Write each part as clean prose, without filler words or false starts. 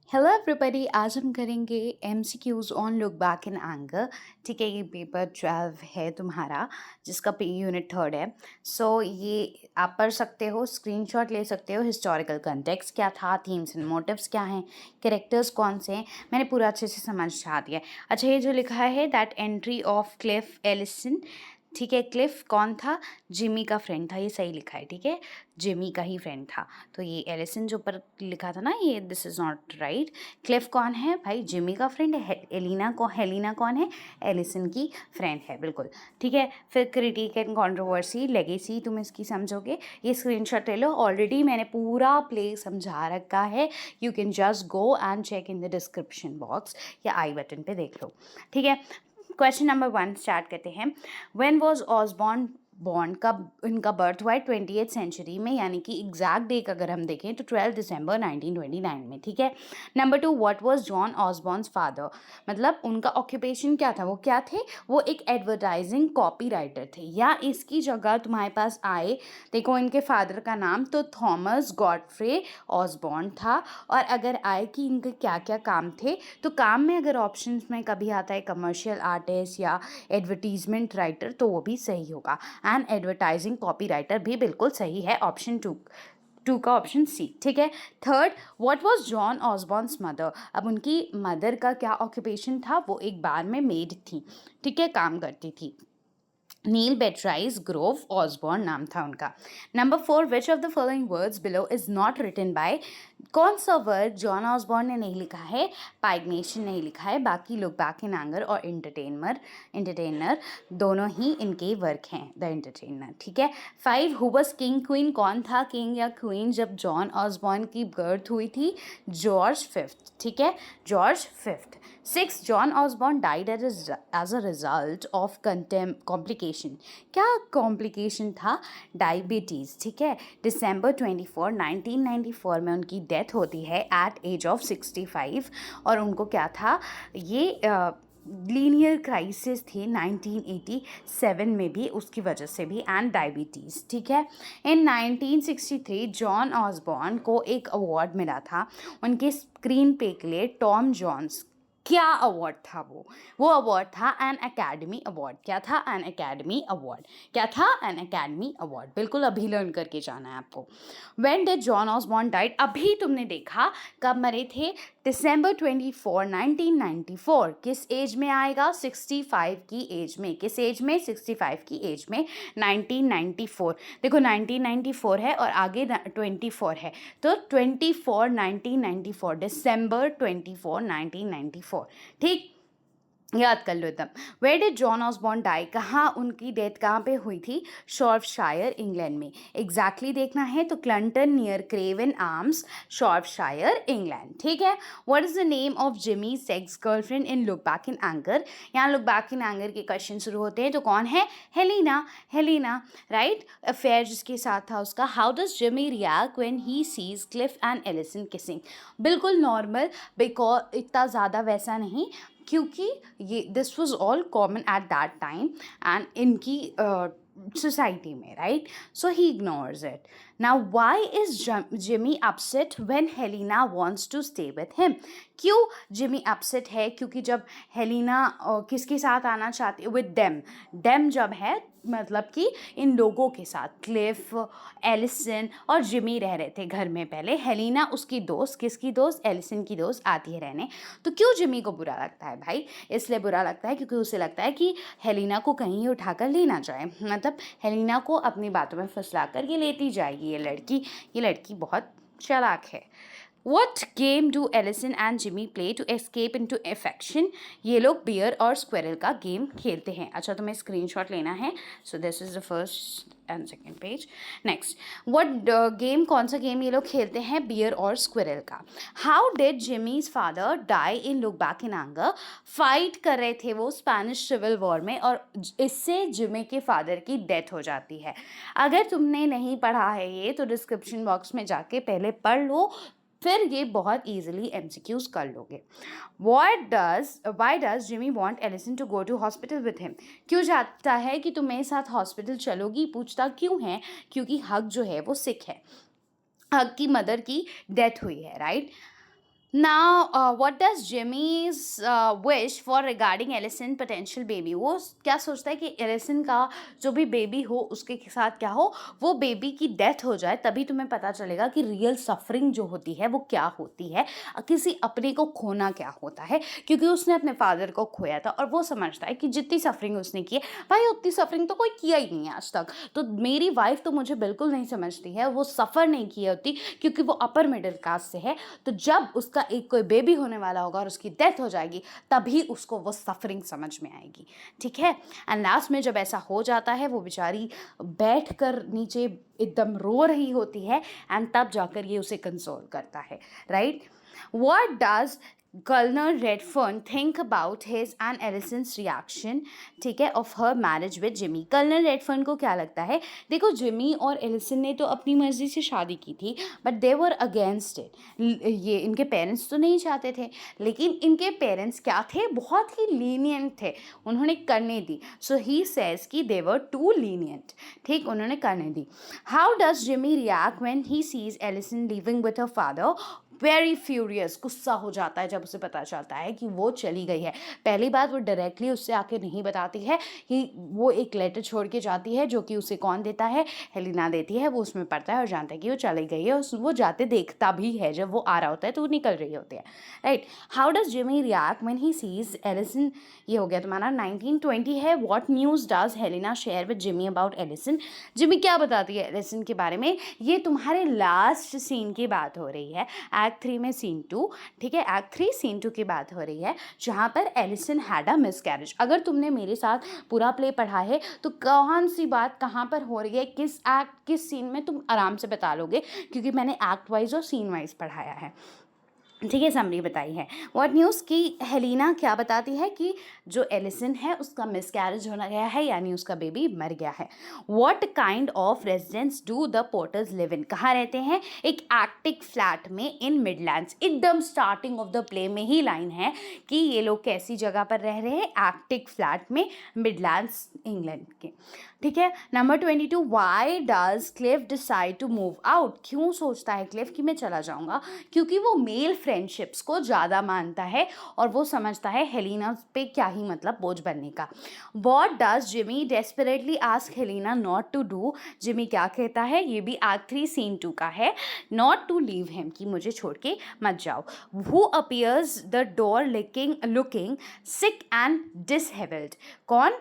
Hello everybody, आज हम करेंगे MCQs on look back in anger. ठीक है, ये पेपर 12 है तुम्हारा, जिसका पी यूनिट 3 है। ये आप पढ़ सकते हो, स्क्रीनशॉट ले सकते हो। हिस्टोरिकल कंटेक्स्ट क्या था, थीम्स एंड मोटिव्स क्या हैं, कैरेक्टर्स कौन से हैं, मैंने पूरा अच्छे से समझा दिया है। अच्छा, ये जो लिखा है that entry of Cliff Allison, ठीक है, क्लिफ कौन था? जिमी का फ्रेंड था, ये सही लिखा है। ठीक है, जिमी का ही फ्रेंड था। तो ये एलिसन जो ऊपर लिखा था ना, ये this is not right. Cliff कौन है भाई? जिमी का फ्रेंड है। हेलिना कौन है? एलिसन की फ्रेंड है, बिल्कुल। ठीक है, फिर क्रिटिक एंड कंट्रोवर्सी, लेगेसी, तुम इसकी समझोगे। ये स्क्रीनशॉट ले लो, ऑलरेडी मैंने पूरा प्ले समझा रखा है। You can just go and check in the description box या आई बटन पे देख लो। ठीक है, क्वेश्चन नंबर 1 स्टार्ट करते हैं। When was Osborne born? कब इनका बर्थ हुआ है? 20th सेंचुरी में, यानी कि एग्जैक्ट डेट अगर हम देखें तो 12 दिसंबर 1929 में। ठीक है, number 2, what was John Osborne's father? मतलब उनका ऑक्यूपेशन क्या था, वो क्या थे? वो एक एडवर्टाइजिंग कॉपी राइटर थे। या इसकी जगह तुम्हारे पास आए, देखो इनके फादर का नाम तो थॉमस गॉडफ्रे ऑसबॉर्न था। और अगर आए कि इनके क्या क्या काम थे, तो काम में अगर ऑप्शंस में कभी आता है कमर्शियल आर्टिस्ट या एडवर्टीजमेंट राइटर, तो वो भी सही होगा। एंड एडवर्टाइजिंग कॉपी राइटर भी बिल्कुल सही है, ऑप्शन 2 का ऑप्शन सी। ठीक है, third, what was John Osborne's mother? अब उनकी मदर का क्या ऑक्यूपेशन था? वो एक बार में मेड थी, ठीक है, काम करती थी। नील बेट्राइज ग्रोव ऑसबॉर्न नाम था उनका। Number 4, which of the following words below is not written by? कौन सा वर्ड जॉन ऑसबॉर्न ने नहीं लिखा है? पाइग्नेशन नहीं लिखा है, बाकी लुक बैक इन एंगर और एंटरटेनर दोनों ही इनके वर्क हैं, द एंटरटेनर। ठीक है, 5, हु वाज किंग क्वीन? कौन था किंग या क्वीन जब जॉन ऑसबॉर्न की बर्थ हुई थी? George 5th। ठीक है, George 5th। 6, John Osborne died as a result of complication. क्या कॉम्प्लिकेशन था? डायबिटीज़। ठीक है, दिसंबर 24 1994 में उनकी डेथ होती है एट एज ऑफ 65। और उनको क्या था? ये लीनियर क्राइसिस थी 1987 में भी, उसकी वजह से भी, एंड डायबिटीज़। ठीक है, इन 1963 जॉन ऑसबॉर्न को एक अवार्ड मिला था उनके स्क्रीन पे के लिए, टॉम जोन्स। क्या अवार्ड था वो अवार्ड था एन एकेडमी अवार्ड। क्या था? An academy award. क्या था? An academy award. बिल्कुल अभी लर्न करके जाना है आपको। When did John Osborne died? अभी तुमने देखा कब मरे थे? दिसंबर 24 1994। किस एज में आएगा? 65 की एज में। किस एज में? 65 की एज में, 1994। देखो 1994 है और आगे 24 है, तो 24 1994, दिसंबर 24 1994। ठीक, याद कर लो एकदम। Where did John Osborne die? कहाँ उनकी डेथ कहाँ पे हुई थी? शॉर्पशायर, इंग्लैंड में। एग्जैक्टली देखना है तो क्लंटन नियर क्रेवन आर्म्स, शॉर्पशायर, इंग्लैंड। ठीक है, what is the name of Jimmy sex girlfriend in look back in anger? यहाँ लुक बैक इन एंगर के क्वेश्चन शुरू होते हैं, तो कौन है? हेलिना, राइट, अफेयर जिसके साथ था उसका। How does Jimmy react when he sees Cliff and Allison kissing? बिल्कुल नॉर्मल, बिकॉज इतना ज़्यादा वैसा नहीं, क्योंकि ये this was all common at that time and इनकी सोसाइटी में, right? So he ignores it. Now why is Jimmy upset when Helena wants to stay with him? क्यों जिमी अपसेट है? क्योंकि जब हेलिना किसके साथ आना चाहती है? विद डेम जब है, मतलब कि इन लोगों के साथ, क्लिफ, एलिसन और जिमी रह रहे थे घर में पहले। हेलिना उसकी दोस्त, किसकी दोस्त? एलिसन की दोस्त, आती है रहने। तो क्यों जिमी को बुरा लगता है भाई? इसलिए बुरा लगता है क्योंकि उसे लगता है कि हेलिना को कहीं उठाकर ले ना जाए, मतलब हेलिना को अपनी बातों में फंसला कर ये लेती जाएगी। ये लड़की बहुत चालाक है। What game do Ellison and Jimmy play to escape into affection? ये लोग बियर और स्क्वेरल का गेम खेलते हैं। अच्छा, तुम्हें स्क्रीनशॉट लेना है, so this is the first and second page. Next, what game, कौन सा गेम ये लोग खेलते हैं? बियर और स्क्वेरल का। How did Jimmy's father die in look back in anger? Fight कर रहे थे वो स्पेनिश सिविल वॉर में, और इससे जिमी के फादर की डेथ हो जाती है। अगर तुमने नहीं पढ़ा है ये, तो डिस्क्रिप्शन बॉक्स में जाके पहले पढ़ लो, फिर ये बहुत ईजिली एमसीक्यूज कर लोगे। Why does Jimmy want Alison to go to hospital with him? क्यों चाहता है कि तुम मेरे साथ हॉस्पिटल चलोगी? पूछता क्यों है? क्योंकि हक जो है वो सिक है, हक की मदर की डेथ हुई है, right? Now, what does Jimmy's wish for regarding Alison potential baby? वो क्या सोचता है कि एलिसन का जो भी बेबी हो उसके साथ क्या हो, वो बेबी की डेथ हो जाए, तभी तुम्हें पता चलेगा कि रियल सफरिंग जो होती है वो क्या होती है, किसी अपने को खोना क्या होता है, क्योंकि उसने अपने फादर को खोया था और वो समझता है कि जितनी सफरिंग उसने की है भाई उतनी सफरिंग तो कोई किया ही नहीं है आज तक, तो मेरी वाइफ तो मुझे बिल्कुल नहीं समझती है, वो सफ़र नहीं की होती क्योंकि वो अपर मिडिल क्लास से है, तो जब उसका एक कोई बेबी होने वाला होगा और उसकी डेथ हो जाएगी तभी उसको वो सफरिंग समझ में आएगी, ठीक है। एंड लास्ट में जब ऐसा हो जाता है वो बेचारी बैठ कर नीचे एकदम रो रही होती है एंड तब जाकर ये उसे कंसोल करता है, right. What does colonel Redfern think about his and Alison's reaction, ठीक है, of her marriage with Jimmy? Colonel Redfern को क्या लगता है? देखो, जिमी और एलिसन ने तो अपनी मर्जी से शादी की थी but they were against it, ये इनके पेरेंट्स तो नहीं चाहते थे, लेकिन इनके पेरेंट्स क्या थे, बहुत ही लीनियंट थे, उन्होंने करने दी। सो ही सेज कि दे वर टू लीनियंट, ठीक, उन्होंने करने दी। How does Jimmy react when he sees Alison living with her father? Very furious, गुस्सा हो जाता है जब उसे पता चलता है कि वो चली गई है। पहली बात, वो डायरेक्टली उससे आके नहीं बताती है कि वो एक लेटर छोड़ के जाती है जो कि उसे कौन देता है, हेलिना देती है, वो उसमें पढ़ता है और जानता है कि वो चली गई है, वो जाते देखता भी है, जब वो आ रहा होता है तो वो निकल रही होती है, right. How does Jimmy react when he sees Alison? ये हो गया तुम्हारा 1920 है। What news does Helena share with Jimmy about Alison? Jimmy क्या बताती है एलिसन के बारे में? ये तुम्हारे लास्ट सीन की बात हो रही है, एक्ट 3 में सीन 2, ठीक है, एक्ट 3 सीन 2 की बात हो रही है जहाँ पर एलिसन हैड अ मिसकैरेज। अगर तुमने मेरे साथ पूरा प्ले पढ़ा है तो कौन सी बात कहाँ पर हो रही है, किस एक्ट किस सीन में, तुम आराम से बता लोगे क्योंकि मैंने एक्ट वाइज और सीन वाइज पढ़ाया है, ठीक है, समरी बताई है। व्हाट न्यूज़ की हेलिना क्या बताती है कि जो एलिसन है उसका मिसकैरेज होना गया है, यानी उसका बेबी मर गया है। What kind of residence do the porters live in? कहाँ रहते हैं? एक आर्टिक फ्लैट में इन मिडलैंड्स। एकदम स्टार्टिंग ऑफ द प्ले में ही लाइन है कि ये लोग कैसी जगह पर रह रहे हैं, आर्टिक फ्लैट में, मिडलैंड्स इंग्लैंड के, ठीक है। Number 22, why does Cliff decide to move out? क्यों सोचता है क्लिफ कि मैं चला जाऊंगा? क्योंकि वो मेल फ्रेंडशिप्स को ज़्यादा मानता है और वो समझता है हेलिना पे क्या ही मतलब बोझ बनने का। What does Jimmy desperately ask Helena not to do? Jimmy क्या कहता है, ये भी एक्ट 3 सीन 2 का है, नॉट टू लीव हिम, कि मुझे छोड़ के मत जाओ। Who appears the door looking sick and dishevelled? कौन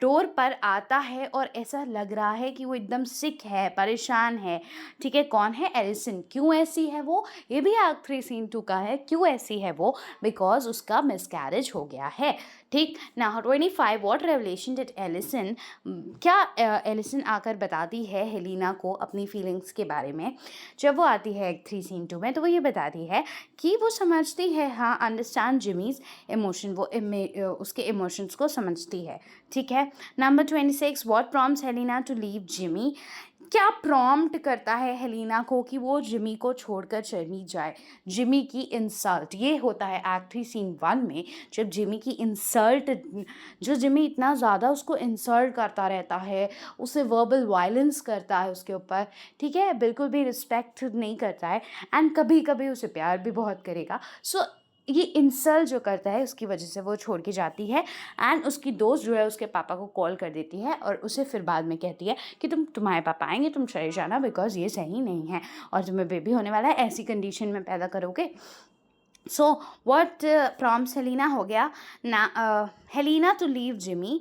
डोर पर आता है और ऐसा लग रहा है कि वो एकदम सिक है, परेशान है, ठीक है, कौन है? एलिसन। क्यों ऐसी है वो? ये भी एक्ट 3 सीन 2 का है। क्यों ऐसी है वो? बिकॉज उसका मिसकैरेज हो गया है, ठीक ना। 25, व्हाट रेवलेशन डिड एलिसन? क्या एलिसन आकर बताती है हेलिना को अपनी फीलिंग्स के बारे में? जब वो आती है एक्ट 3 सीन 2 में तो वो ये बताती है कि वो समझती है, हाँ, अंडरस्टैंड जिमीज इमोशन, वो उसके इमोशंस को समझती है, ठीक है। Number 26, what prompts Helena to leave Jimmy? क्या प्रॉम्प्ट करता है हेलिना को कि वो जिमी को छोड़कर चली जाए? जिमी की इंसल्ट, ये होता है एक्ट 3 सीन 1 में, जब जिमी की इंसल्ट, जो जिमी इतना ज़्यादा उसको इंसल्ट करता रहता है, उसे वर्बल वायलेंस करता है उसके ऊपर, ठीक है, बिल्कुल भी रिस्पेक्ट नहीं करता है एंड कभी कभी उसे प्यार भी बहुत करेगा। सो ये इंसल्ट जो करता है उसकी वजह से वो छोड़ के जाती है एंड उसकी दोस्त जो है उसके पापा को कॉल कर देती है और उसे फिर बाद में कहती है कि तुम्हारे पापा आएंगे, तुम चले जाना, बिकॉज ये सही नहीं है और तुम्हें बेबी होने वाला है, ऐसी कंडीशन में पैदा करोगे। सो व्हाट प्रॉम्प्ट्स हेलिना हो गया ना, Helena to leave Jimmy.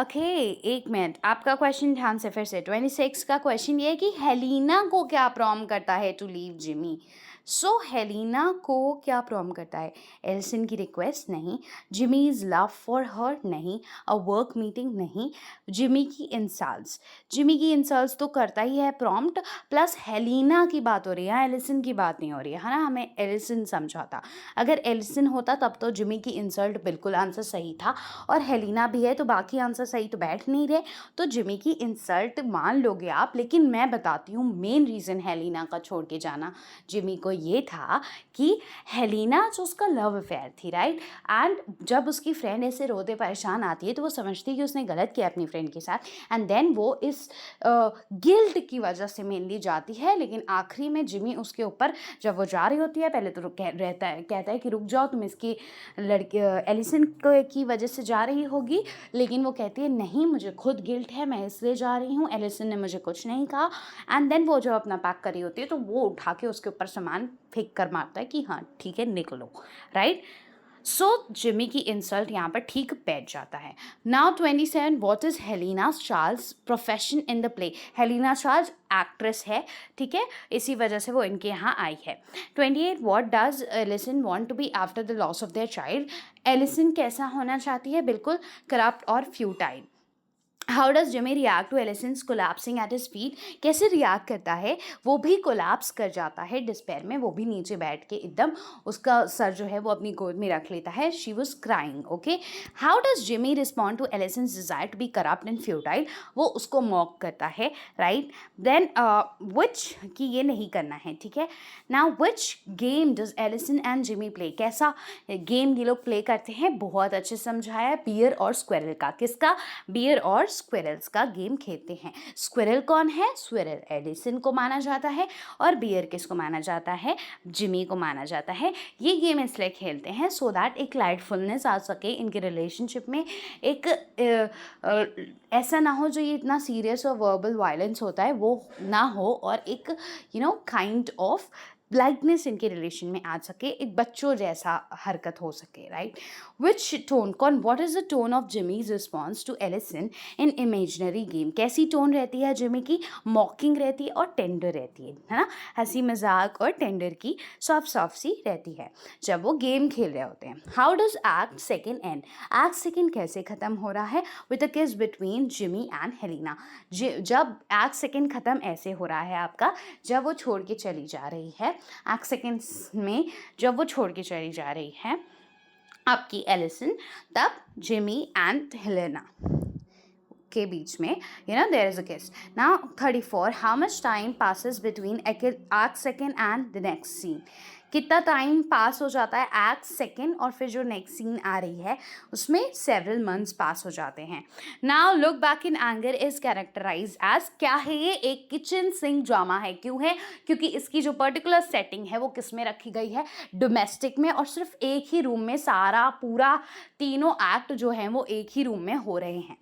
Okay, एक मिनट, आपका क्वेश्चन ध्यान से फिर से, 26 का क्वेश्चन ये है कि हेलिना को क्या प्रॉम्प्ट करता है to leave Jimmy? So Helena को क्या प्रॉम्प्ट करता है? एलिसन की रिक्वेस्ट नहीं, जिमीज लव फॉर हर नहीं, अ वर्क मीटिंग नहीं, जिमी की इंसल्ट्स। जिमी की इंसल्ट्स तो करता ही है प्रॉम्प्ट, प्लस हेलिना की बात हो रही है, एलिसन की बात नहीं हो रही है ना, हमें एलिसन समझाता। अगर एलिसन होता तब तो जिमी की इंसल्ट बिल्कुल आंसर सही था, और हेलिना भी है तो बाकी आंसर सही तो बैठ नहीं रहे, तो जिमी की इंसल्ट मान लोगे आप, लेकिन मैं बताती हूँ मेन रीज़न हेलिना का छोड़ के जाना जिमी को को ये था कि हेलिना जो उसका लव अफेयर थी, राइट, एंड जब उसकी फ्रेंड ऐसे रोते परेशान आती है तो वो समझती है कि उसने गलत किया अपनी फ्रेंड के साथ, एंड देन वो इस गिल्ट की वजह से मेनली जाती है। लेकिन आखिरी में जिमी उसके ऊपर जब वो जा रही होती है, पहले तो कहता है कि रुक जाओ, तुम इसकी लड़की एलिसन की वजह से जा रही होगी, लेकिन वो कहती है नहीं, मुझे खुद गिल्ट है, मैं इसलिए जा रही हूँ, एलिसन ने मुझे कुछ नहीं कहा। एंड देन वो जब अपना पैक करी होती है तो वो उठा के उसके ऊपर सामान फेंक कर मारता है कि हाँ ठीक है निकलो, राइट। सो जिमी की इंसल्ट यहाँ पर ठीक बैठ जाता है। Now 27, what is Helena Charles profession in the play. Helena Charles actress है, ठीक है, इसी वजह से वो इनके यहाँ आई है। 28, what does Alison want to be after the loss of their child. Alison कैसा होना चाहती है, बिल्कुल करप्ट और futile. How does Jimmy react to Alison's collapsing at his feet. कैसे रिएक्ट करता है, वो भी कोलैप्स कर जाता है डिस्पेयर में, वो भी नीचे बैठ के एकदम उसका सर जो है वो अपनी गोद में रख लेता है। She was crying, okay. How does Jimmy respond to Alison's desire to be corrupt and futile. वो उसको मॉक करता है, राइट। देन विच कि ये नहीं करना है, ठीक है। Now which game does Alison and Jimmy play. कैसा गेम ये लोग प्ले करते हैं, बहुत अच्छे समझाया है, बियर और स्क्वेरल का। किसका, बियर और स्क्विरल्स का गेम खेलते हैं। स्क्विरल कौन है, स्क्विरल एडिसन को माना जाता है, और बियर किसको माना जाता है, जिमी को माना जाता है। ये गेम इसलिए खेलते हैं सो दैट एक लाइटफुलनेस आ सके इनके रिलेशनशिप में, एक ऐसा ना हो जो ये इतना सीरियस और वर्बल वायलेंस होता है वो ना हो, और एक काइंड ऑफ लाइकनेस इनके रिलेशन में आ सके, एक बच्चों जैसा हरकत हो सके, right. Which tone what is the tone of Jimmy's response to Alison in imaginary game. कैसी टोन रहती है जिमी की, मॉकिंग रहती है और टेंडर रहती है ना, हंसी मजाक और टेंडर की सॉफ्ट सी रहती है जब वो गेम खेल रहे होते हैं। How does act second and. Act second कैसे खत्म हो रहा है, विद अ किस बिटवीन जिमी एंड हेलिना। जब एक्ट सेकेंड खत्म ऐसे हो रहा है आपका, जब वो छोड़ के चली जा रही है, एक्ट सेकेंड्स में जब वो छोड़ के चली जा रही है आपकी एलिसन, तब जिमी एंड हेलेना के बीच में there is a kiss. Now 34, how much time passes between act second and the next scene. कितना टाइम पास हो जाता है एक्ट सेकेंड और फिर जो नेक्स्ट सीन आ रही है उसमें सेवरल मंथ्स पास हो जाते हैं। Now look back in anger is characterise as, क्या है ये, एक किचन सिंक ड्रामा है। क्यों है, क्योंकि इसकी जो पर्टिकुलर सेटिंग है वो किस में रखी गई है, डोमेस्टिक में, और सिर्फ एक ही रूम में सारा पूरा तीनों एक्ट जो है वो एक ही रूम में हो रहे हैं।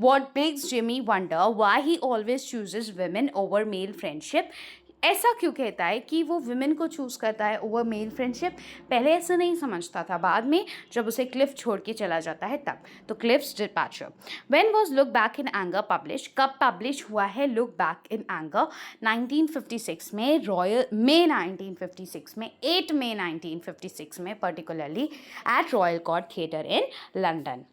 What makes Jimmy wonder why he always chooses women over male friendship? ऐसा क्यों कहता है कि वो विमेन को चूज़ करता है ओवर मेल फ्रेंडशिप। पहले ऐसा नहीं समझता था, बाद में जब उसे क्लिफ छोड़ के चला जाता है तब। तो cliffs departure. When was look back in anger publish, कब पब्लिश हुआ है लुक बैक इन एंगर, 1956 में, रॉयल में 1956 में, 8 मई 1956 में particularly, at Royal Court theatre in London.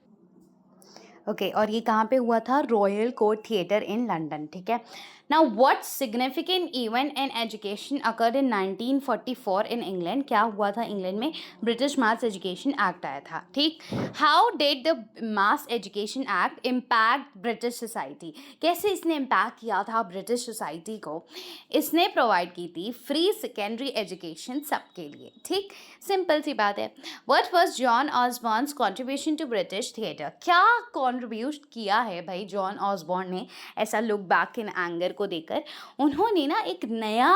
Okay, और ये कहाँ पे हुआ था, Royal Court theatre in London, ठीक है। Now what significant event in education occurred in 1944 in England. क्या हुआ था इंग्लैंड में, ब्रिटिश मास एजुकेशन एक्ट आया था, ठीक। How did the mass education act impact British society. कैसे इसने इम्पैक्ट किया था ब्रिटिश सोसाइटी को, इसने प्रोवाइड की थी फ्री सेकेंडरी एजुकेशन सबके लिए, ठीक, सिंपल सी बात है। What was John Osborne's contribution to British theatre. क्या कॉन्ट्रीब्यूट किया है भाई जॉन ऑसबॉर्न ने ऐसा लुक बैक इन एंगर को देकर। उन्होंने ना एक नया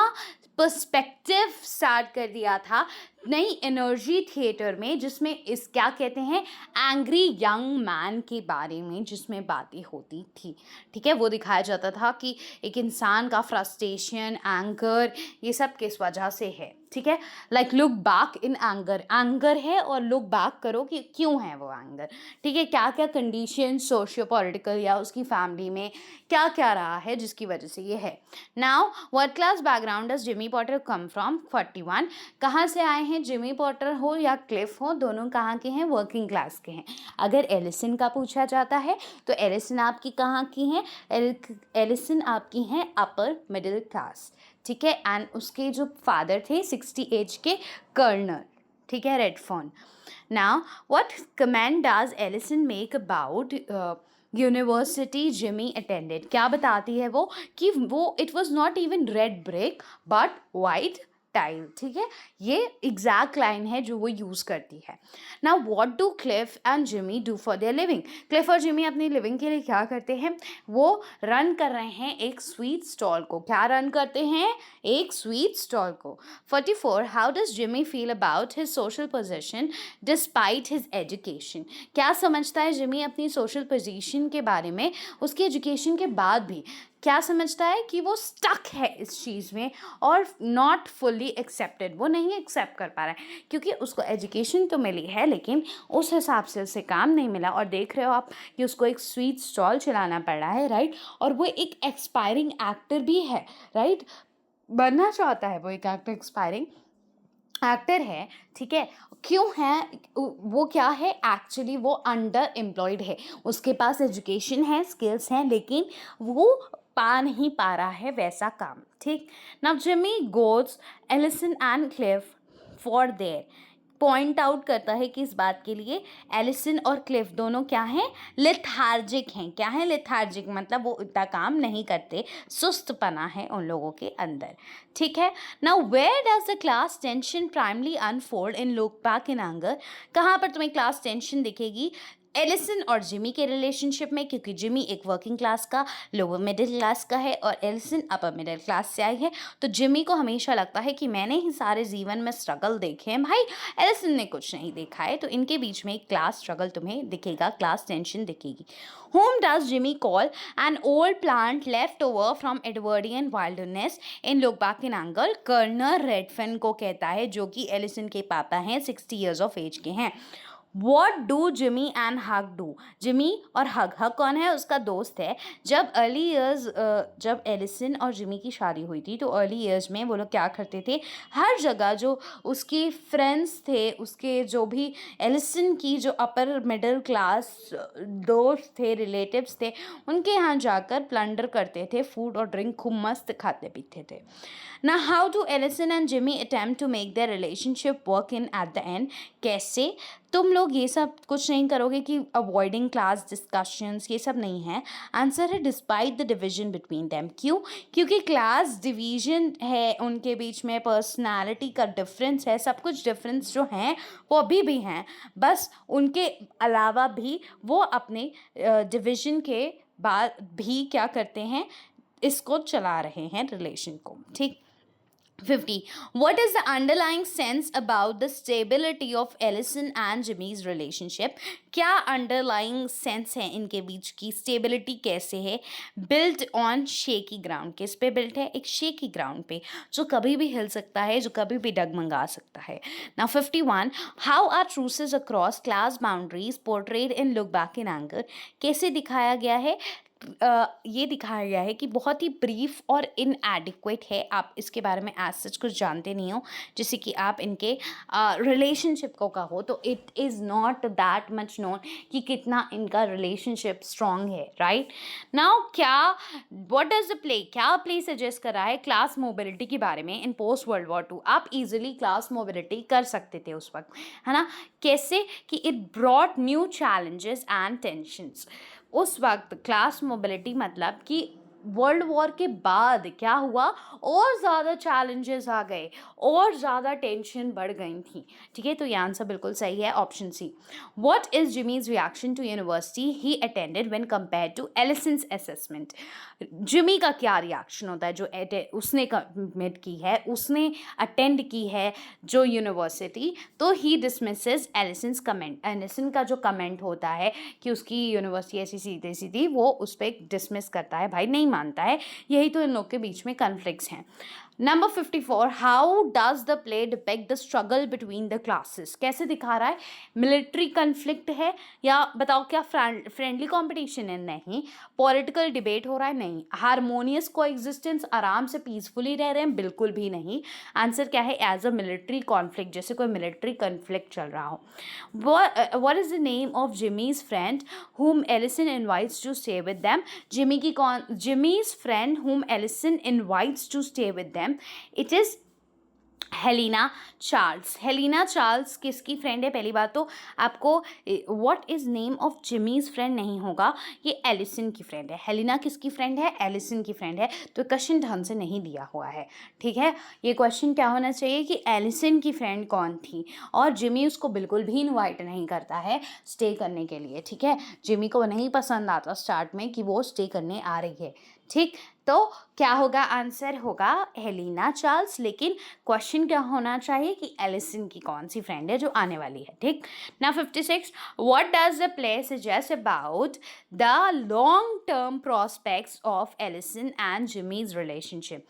पर्सपेक्टिव स्टार्ट कर दिया था, नई एनर्जी थिएटर में, जिसमें इस क्या कहते हैं, एंग्री यंग मैन के बारे में जिसमें बातें होती थी, ठीक है। वो दिखाया जाता था कि एक इंसान का फ्रस्ट्रेशन, एंगर, ये सब किस वजह से है, ठीक है। Like look back in anger, anger है और लुक बैक करो कि क्यों है वो एंगर, ठीक है, क्या क्या कंडीशन सोशियो पॉलिटिकल या उसकी फैमिली में क्या क्या रहा है जिसकी वजह से ये है। Now what class background does Jimmy Potter come from. 41, कहाँ से आए हैं जिमी पॉटर हो या क्लिफ हो, दोनों कहाँ के हैं, वर्किंग क्लास के हैं। अगर एलिसन का पूछा जाता है तो एलिसन आपकी कहाँ की हैं, एलिसन आपकी हैं अपर मिडिल क्लास, ठीक है। एंड उसके जो फादर थे 60 एज के कर्नल, ठीक है, Redfern. Now what comment does Alison make about university Jimmy attended. क्या बताती है वो कि वो it was not even red brick but white tactile, ठीक है, ये एग्जैक्ट लाइन है जो वो यूज़ करती है. Now what do Cliff and Jimmy do for their living. Cliff और जिमी अपनी लिविंग के लिए क्या करते हैं, वो रन कर रहे हैं एक स्वीट स्टॉल को. क्या रन करते हैं, एक स्वीट स्टॉल को. 44 how does Jimmy feel about his social position despite his education. क्या समझता है जिमी अपनी सोशल पोजीशन के बारे में, उसकी एजुकेशन के बाद भी क्या समझता है कि वो स्टक है इस चीज़ में और नॉट फुल्ली एक्सेप्टेड, वो नहीं एक्सेप्ट कर पा रहा है क्योंकि उसको एजुकेशन तो मिली है लेकिन उस हिसाब से उसे काम नहीं मिला. और देख रहे हो आप कि उसको एक स्वीट स्टॉल चलाना पड़ रहा है, राइट, और वो एक एक्सपायरिंग एक्टर भी है, राइट, बनना चाहता है वो एक एक्टर, एक्सपायरिंग एक्टर है, ठीक है. क्यों है वो, क्या है एक्चुअली, वो अंडर एम्प्लॉयड है, उसके पास एजुकेशन है, स्किल्स हैं, लेकिन वो पा नहीं पा रहा है वैसा काम, ठीक. Now Jimmy goes Alison and Cliff for there, point out करता है कि इस बात के लिए एलिसन और क्लिफ दोनों क्या हैं, लेथार्जिक हैं. क्या है लेथार्जिक, मतलब वो इतना काम नहीं करते, सुस्तपना है उन लोगों के अंदर, ठीक है. Now where does the class tension primarily unfold in look back in anger. कहाँ पर तुम्हें क्लास टेंशन दिखेगी, एलिसन और जिमी के रिलेशनशिप में, क्योंकि जिमी एक वर्किंग क्लास का, लोअर मिडिल क्लास का है और एलिसन अपर मिडिल क्लास से आई है. तो जिमी को हमेशा लगता है कि मैंने ही सारे जीवन में स्ट्रगल देखे हैं, भाई एलिसन ने कुछ नहीं देखा है. तो इनके बीच में एक क्लास स्ट्रगल तुम्हें दिखेगा, क्लास टेंशन दिखेगी. Whom does Jimmy call an old plant left over from Edwardian wilderness in Look Back in Anger? Colonel Redfern को कहता है, जो कि एलिसन के पापा हैं, 60 years of age के हैं. What do Jimmy and hug do. Jimmy और हग, हग कौन है, उसका दोस्त है. जब अर्ली ईयर्स, जब एलिसन और जिमी की शादी हुई थी तो अर्ली ईयर्स में वो लोग क्या करते थे, हर जगह जो उसके फ्रेंड्स थे, उसके जो भी एलिसन की जो अपर मिडिल क्लास दोस्त थे, रिलेटिव्स थे, उनके यहाँ जाकर प्लंडर करते थे, फूड और ड्रिंक खूब मस्त खाते पीते थे. Now how do Ellison and Jimmy attempt to make their relationship work in at the end? कैसे तुम लोग ये सब कुछ नहीं करोगे कि अवॉइडिंग क्लास डिस्कशंस, ये सब नहीं है. आंसर है despite the division between them. क्यों, क्योंकि क्लास डिवीजन है उनके बीच में, पर्सनालिटी का डिफरेंस है, सब कुछ डिफरेंस जो हैं वो अभी भी हैं, बस उनके अलावा भी वो अपने डिवीजन के बाद भी क्या करते हैं, इसको चला रहे हैं रिलेशन को, ठीक. 50. What is the underlying sense about the stability of Ellison and Jimmy's relationship? क्या underlying sense है इनके बीच की, stability कैसे है. Built on shaky ground, किस पे built है, एक shaky ground पे जो कभी भी हिल सकता है, जो कभी भी डगमगा सकता है. Now 51. How are truces across class boundaries portrayed in Look Back in Anger? कैसे दिखाया गया है, ये दिखाया गया है कि बहुत ही ब्रीफ और इनएडिक्वेट है. आप इसके बारे में एज सच कुछ जानते नहीं हो, जैसे कि आप इनके रिलेशनशिप को कहो तो it is not that much known कि कितना इनका रिलेशनशिप स्ट्रॉन्ग है, राइट. नाउ क्या, व्हाट डज द प्ले, क्या प्ले सजेस्ट कर रहा है क्लास मोबिलिटी के बारे में इन पोस्ट वर्ल्ड वॉर 2. आप इजीली क्लास मोबिलिटी कर सकते थे उस वक्त, है ना. कैसे कि it brought new challenges and tensions. उस वक्त क्लास मोबिलिटी मतलब कि वर्ल्ड वॉर के बाद क्या हुआ, और ज़्यादा चैलेंजेस आ गए और ज़्यादा टेंशन बढ़ गई थी, ठीक है. तो ये आंसर बिल्कुल सही है, option C. What is Jimmy's reaction to university he attended when compare to Alison's assessment. Jimmy का क्या रिएक्शन होता है जो उसने कमिट की है, उसने अटेंड की है जो यूनिवर्सिटी, तो ही डिसमिसेस एलिसन्स कमेंट. एलिसन का जो कमेंट होता है कि उसकी यूनिवर्सिटी ऐसी सीधी सीधी, वो उस पर डिसमिस करता है, भाई नहीं मानता है. यही तो इन लोग के बीच में कन्फ्लिक्ट्स हैं. Number 54. How does the play depict the struggle between the classes. कैसे दिखा रहा है, मिलिट्री कन्फ्लिक्ट है या बताओ क्या फ्रेंडली कॉम्पिटिशन है, नहीं. पॉलिटिकल डिबेट हो रहा है, नहीं. हारमोनियस को एग्जिस्टेंस, आराम से पीसफुली रह रहे हैं, बिल्कुल भी नहीं. आंसर क्या है, एज अ मिलिट्री कॉन्फ्लिक्ट, जैसे कोई मिलिट्री कन्फ्लिक्ट चल रहा हो. What is the name of Jimmy's friend whom Ellison invites to stay with them. Jimmy's friend whom Ellison invites to stay with them. It is Helena Charles. Helena Charles किसकी friend है? पहली बात तो आपको what is name of Jimmy's friend नहीं होगा, ये Allison की फ्रेंड है। हेलिना किसकी फ्रेंड है? एलिसन की फ्रेंड है। तो क्वेश्चन ढंग से नहीं दिया हुआ है, ठीक है। ये क्वेश्चन क्या होना चाहिए कि एलिसन की फ्रेंड कौन थी, और जिमी उसको बिल्कुल भी इनवाइट नहीं करता है स्टे करने के लिए, ठीक है। जिमी को नहीं पसंद आता स्टार्ट में कि वो स्टे करने आ रही है, ठीक। तो क्या होगा? आंसर होगा हेलिना चार्ल्स, लेकिन क्वेश्चन क्या होना चाहिए कि एलिसन की कौन सी फ्रेंड है जो आने वाली है, ठीक ना। 56, what does the play suggest about the long term prospects of Alison and Jimmy's relationship?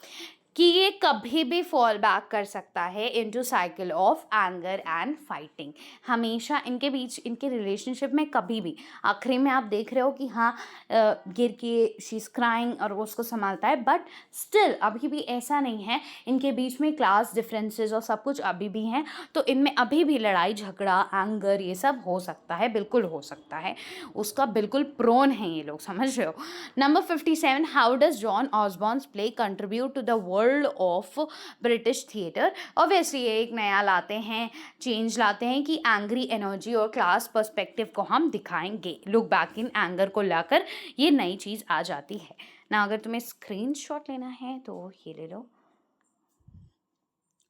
कि ये कभी भी फॉल बैक कर सकता है into cycle of anger and fighting. हमेशा इनके बीच, इनके रिलेशनशिप में कभी भी आखिरी में आप देख रहे हो कि हाँ गिर के शी इज़ क्राइंग और वो उसको संभालता है, बट स्टिल अभी भी ऐसा नहीं है। इनके बीच में क्लास डिफरेंसेस और सब कुछ अभी भी हैं, तो इनमें अभी भी लड़ाई झगड़ा एंगर ये सब हो सकता है, बिल्कुल हो सकता है। उसका बिल्कुल प्रोन है ये लोग, समझ रहे हो। Number 57, how does John Osborne's play contribute to the world of British theatre? Obviously ये एक नया लाते हैं, चेंज लाते हैं कि एंग्री एनर्जी और क्लास पर्सपेक्टिव को हम दिखाएंगे। लुक बैक इन एंगर को लाकर ये नई चीज़ आ जाती है ना। अगर तुम्हें स्क्रीनशॉट लेना है तो ये ले लो।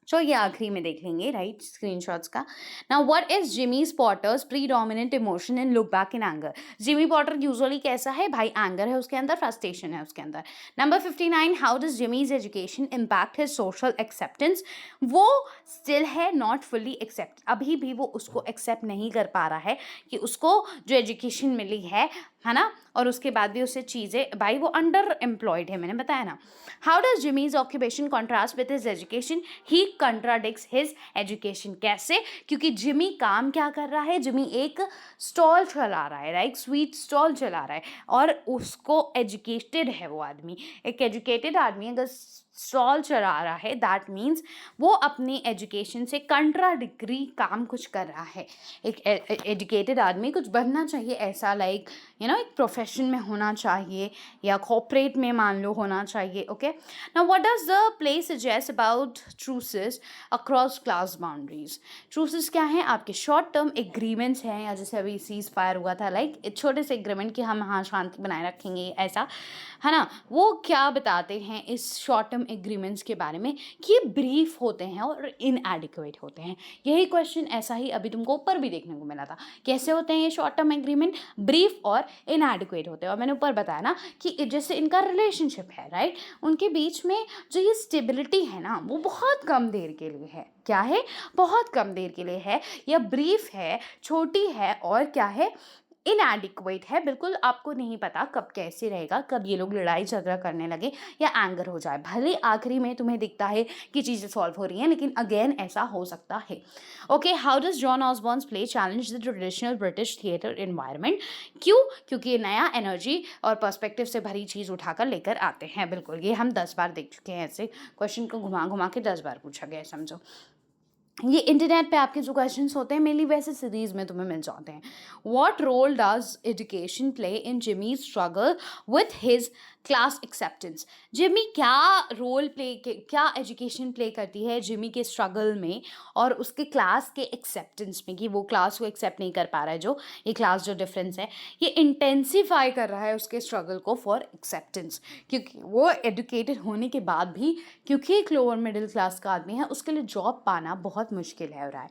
सो ये आखिरी में देख लेंगे, राइट, स्क्रीनशॉट्स का। Now what is Jimmy Potter's predominant emotion in look back in anger? Jimmy Potter usually कैसा है भाई? एंगर है उसके अंदर, फ्रस्ट्रेशन है उसके अंदर। Number 59, how does Jimmy's education impact his social acceptance? वो स्टिल है नॉट फुल्ली एक्सेप्ट, अभी भी वो उसको एक्सेप्ट नहीं कर पा रहा है कि उसको जो एजुकेशन मिली है ना, और उसके बाद भी उससे चीज़ें, भाई वो अंडर एम्प्लॉयड है, मैंने बताया ना। How does Jimmy's occupation contrast with his education? He contradicts his education. कैसे? क्योंकि जिमी काम क्या कर रहा है? जिमी एक स्टॉल चला रहा है, राइट, स्वीट स्टॉल चला रहा है, और उसको एजुकेटेड है वो आदमी। एक एजुकेटेड आदमी अगर स्टॉल चला रहा है, दैट मीन्स वो अपनी एजुकेशन से कंट्राडिक्टरी काम कुछ कर रहा है। एक एजुकेटेड आदमी कुछ बनना चाहिए ऐसा, लाइक एक प्रोफेशन में होना चाहिए, या कॉर्पोरेट में मान लो होना चाहिए, okay. Now what does the play suggest about truces across class boundaries? Truces क्या हैं? आपके शॉर्ट टर्म एग्रीमेंट्स हैं, या जैसे अभी सीज फायर हुआ था, लाइक एक छोटे से एग्रीमेंट कि हम हाँ शांति बनाए रखेंगे, ऐसा है ना। वो क्या बताते हैं इस शॉर्ट टर्म एग्रीमेंट्स के बारे में? कि ये ब्रीफ होते हैं और इनएडिक्वेट होते हैं। यही क्वेश्चन ऐसा ही अभी तुमको ऊपर भी देखने को मिला था। कैसे होते हैं ये शॉर्ट टर्म एग्रीमेंट? ब्रीफ और इनएडिक्वेट होते हैं। और मैंने ऊपर बताया ना कि जैसे इनका रिलेशनशिप है, राइट, उनके बीच में जो ये स्टेबिलिटी है ना, वो बहुत कम देर के लिए है। क्या है? बहुत कम देर के लिए है, या ब्रीफ है, छोटी है, और क्या है? इनएडिक्वेट है। बिल्कुल आपको नहीं पता कब कैसे रहेगा, कब ये लोग लड़ाई झगड़ा करने लगे या एंगर हो जाए। भले आखिरी में तुम्हें दिखता है कि चीज़ें सॉल्व हो रही हैं, लेकिन अगेन ऐसा हो सकता है। Okay, how does John Osborne's play challenge the traditional British theatre environment? क्यों? क्योंकि ये नया एनर्जी और पर्सपेक्टिव से भरी चीज़ उठाकर लेकर आते हैं। बिल्कुल, ये हम 10 बार देख चुके हैं, ऐसे क्वेश्चन को घुमा घुमा के 10 बार पूछा गया है, समझो। ये इंटरनेट पे आपके जो क्वेश्चंस होते हैं मेनली वैसे सीरीज में तुम्हें मिल जाते हैं। What role does education play in Jimmy struggle with his class acceptance? Jimmy क्या रोल प्ले, क्या एजुकेशन प्ले करती है जिमी के स्ट्रगल में और उसके क्लास के एक्सेप्टेंस में, कि वो क्लास को एक्सेप्ट नहीं कर पा रहा है, जो ये क्लास जो डिफरेंस है ये इंटेंसीफाई कर रहा है उसके स्ट्रगल को फॉर एक्सेप्टेंस। क्योंकि वो एडुकेटेड होने के बाद भी, क्योंकि एक लोअर मिडिल क्लास का आदमी है, उसके लिए जॉब पाना बहुत मुश्किल है हो रहा है।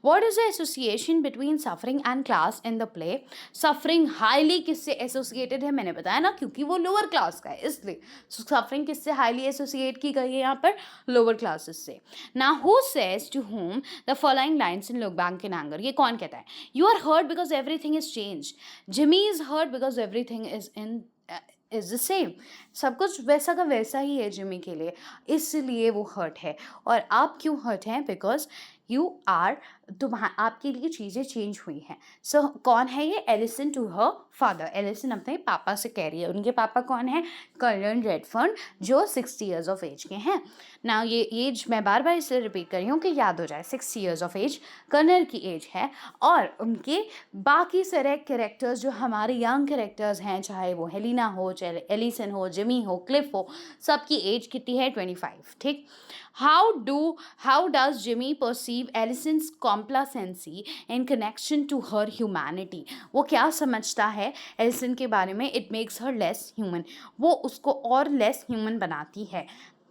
What is the association between suffering and class in the play? Suffering highly किससे एसोसिएटेड है? मैंने बताया ना, क्योंकि वो लोअर क्लास का है, इसलिए सफरिंग किससे हाईली एसोसिएट की गई है यहाँ पर? लोअर क्लासेस से। Now who says to whom the following lines in Look Back in Anger? ये कौन कहता है? You are hurt because everything is changed. Jimmy is hurt because everything is the same. सब कुछ वैसा का वैसा ही है जिमी के लिए, इसलिए वो हर्ट है। और आप क्यों हर्ट हैं? बिकॉज यू आर आपके लिए चीज़ें चेंज हुई हैं। सो कौन है ये? Alison to her father. Alison अपने पापा से कह रही है। उनके पापा कौन है? कर्नल रेडफर्न, जो 60 ईयर्स ऑफ एज के हैं। ना ये एज मैं बार बार इसलिए रिपीट कर रही हूँ कि याद हो जाए। 60 ईयर्स ऑफ एज कर्नल की एज है, और उनके बाकी सारे कैरेक्टर्स जो हमारे यंग कैरेक्टर्स हैं, चाहे वो हेलिना हो, चाहे एलिसन हो, जिमी हो, क्लिफ हो, सबकी एज कितनी है? 25। ठीक। How does Jimmy perceive Allison's complacency in connection to her humanity? वो क्या समझता है एलिसन के बारे में? It makes her less human. वो उसको और less human बनाती है।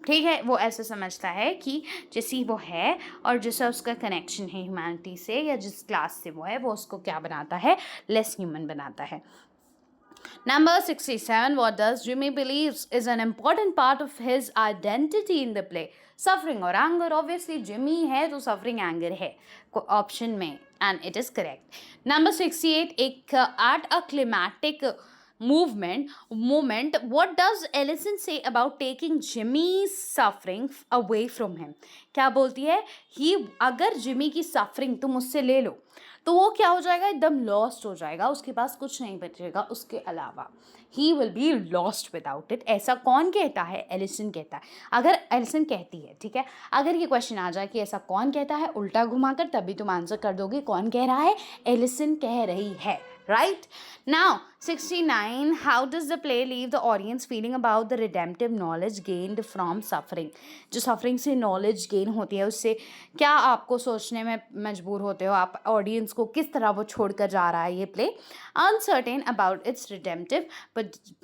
ठीक है, वो ऐसे समझता है कि जैसी वो है और जैसा उसका कनेक्शन है ह्यूमैनिटी से, या जिस क्लास से वो है, वो उसको क्या बनाता है? लेस ह्यूमन बनाता है। Number 67, what does Jimmy believes is an important part of his identity in the play? Suffering और anger. Obviously Jimmy है तो suffering anger है ऑप्शन में, and it is correct. Number 68, एक at a climatic moment, what does Ellison say about taking Jimmy's suffering away from him? क्या बोलती है? अगर जिमी की सफरिंग तुम उससे ले लो तो वो क्या हो जाएगा? एकदम लॉस्ट हो जाएगा, उसके पास कुछ नहीं बचेगा उसके अलावा। He will be lost without it. ऐसा कौन कहता है? एलिसन कहता है। अगर एलिसन कहती है, ठीक है, अगर ये क्वेश्चन आ जाए कि ऐसा कौन कहता है, उल्टा घुमाकर, तभी तुम आंसर कर दोगे कौन कह रहा है? एलिसन कह रही है। Right? Now, 69, how does the play leave the audience feeling about the redemptive knowledge gained from suffering? जो suffering से knowledge gain होती है, उससे क्या आपको सोचने में मजबूर होते हो आप? ऑडियंस को किस तरह वो छोड़कर जा रहा है ये play? Uncertain about its redemptive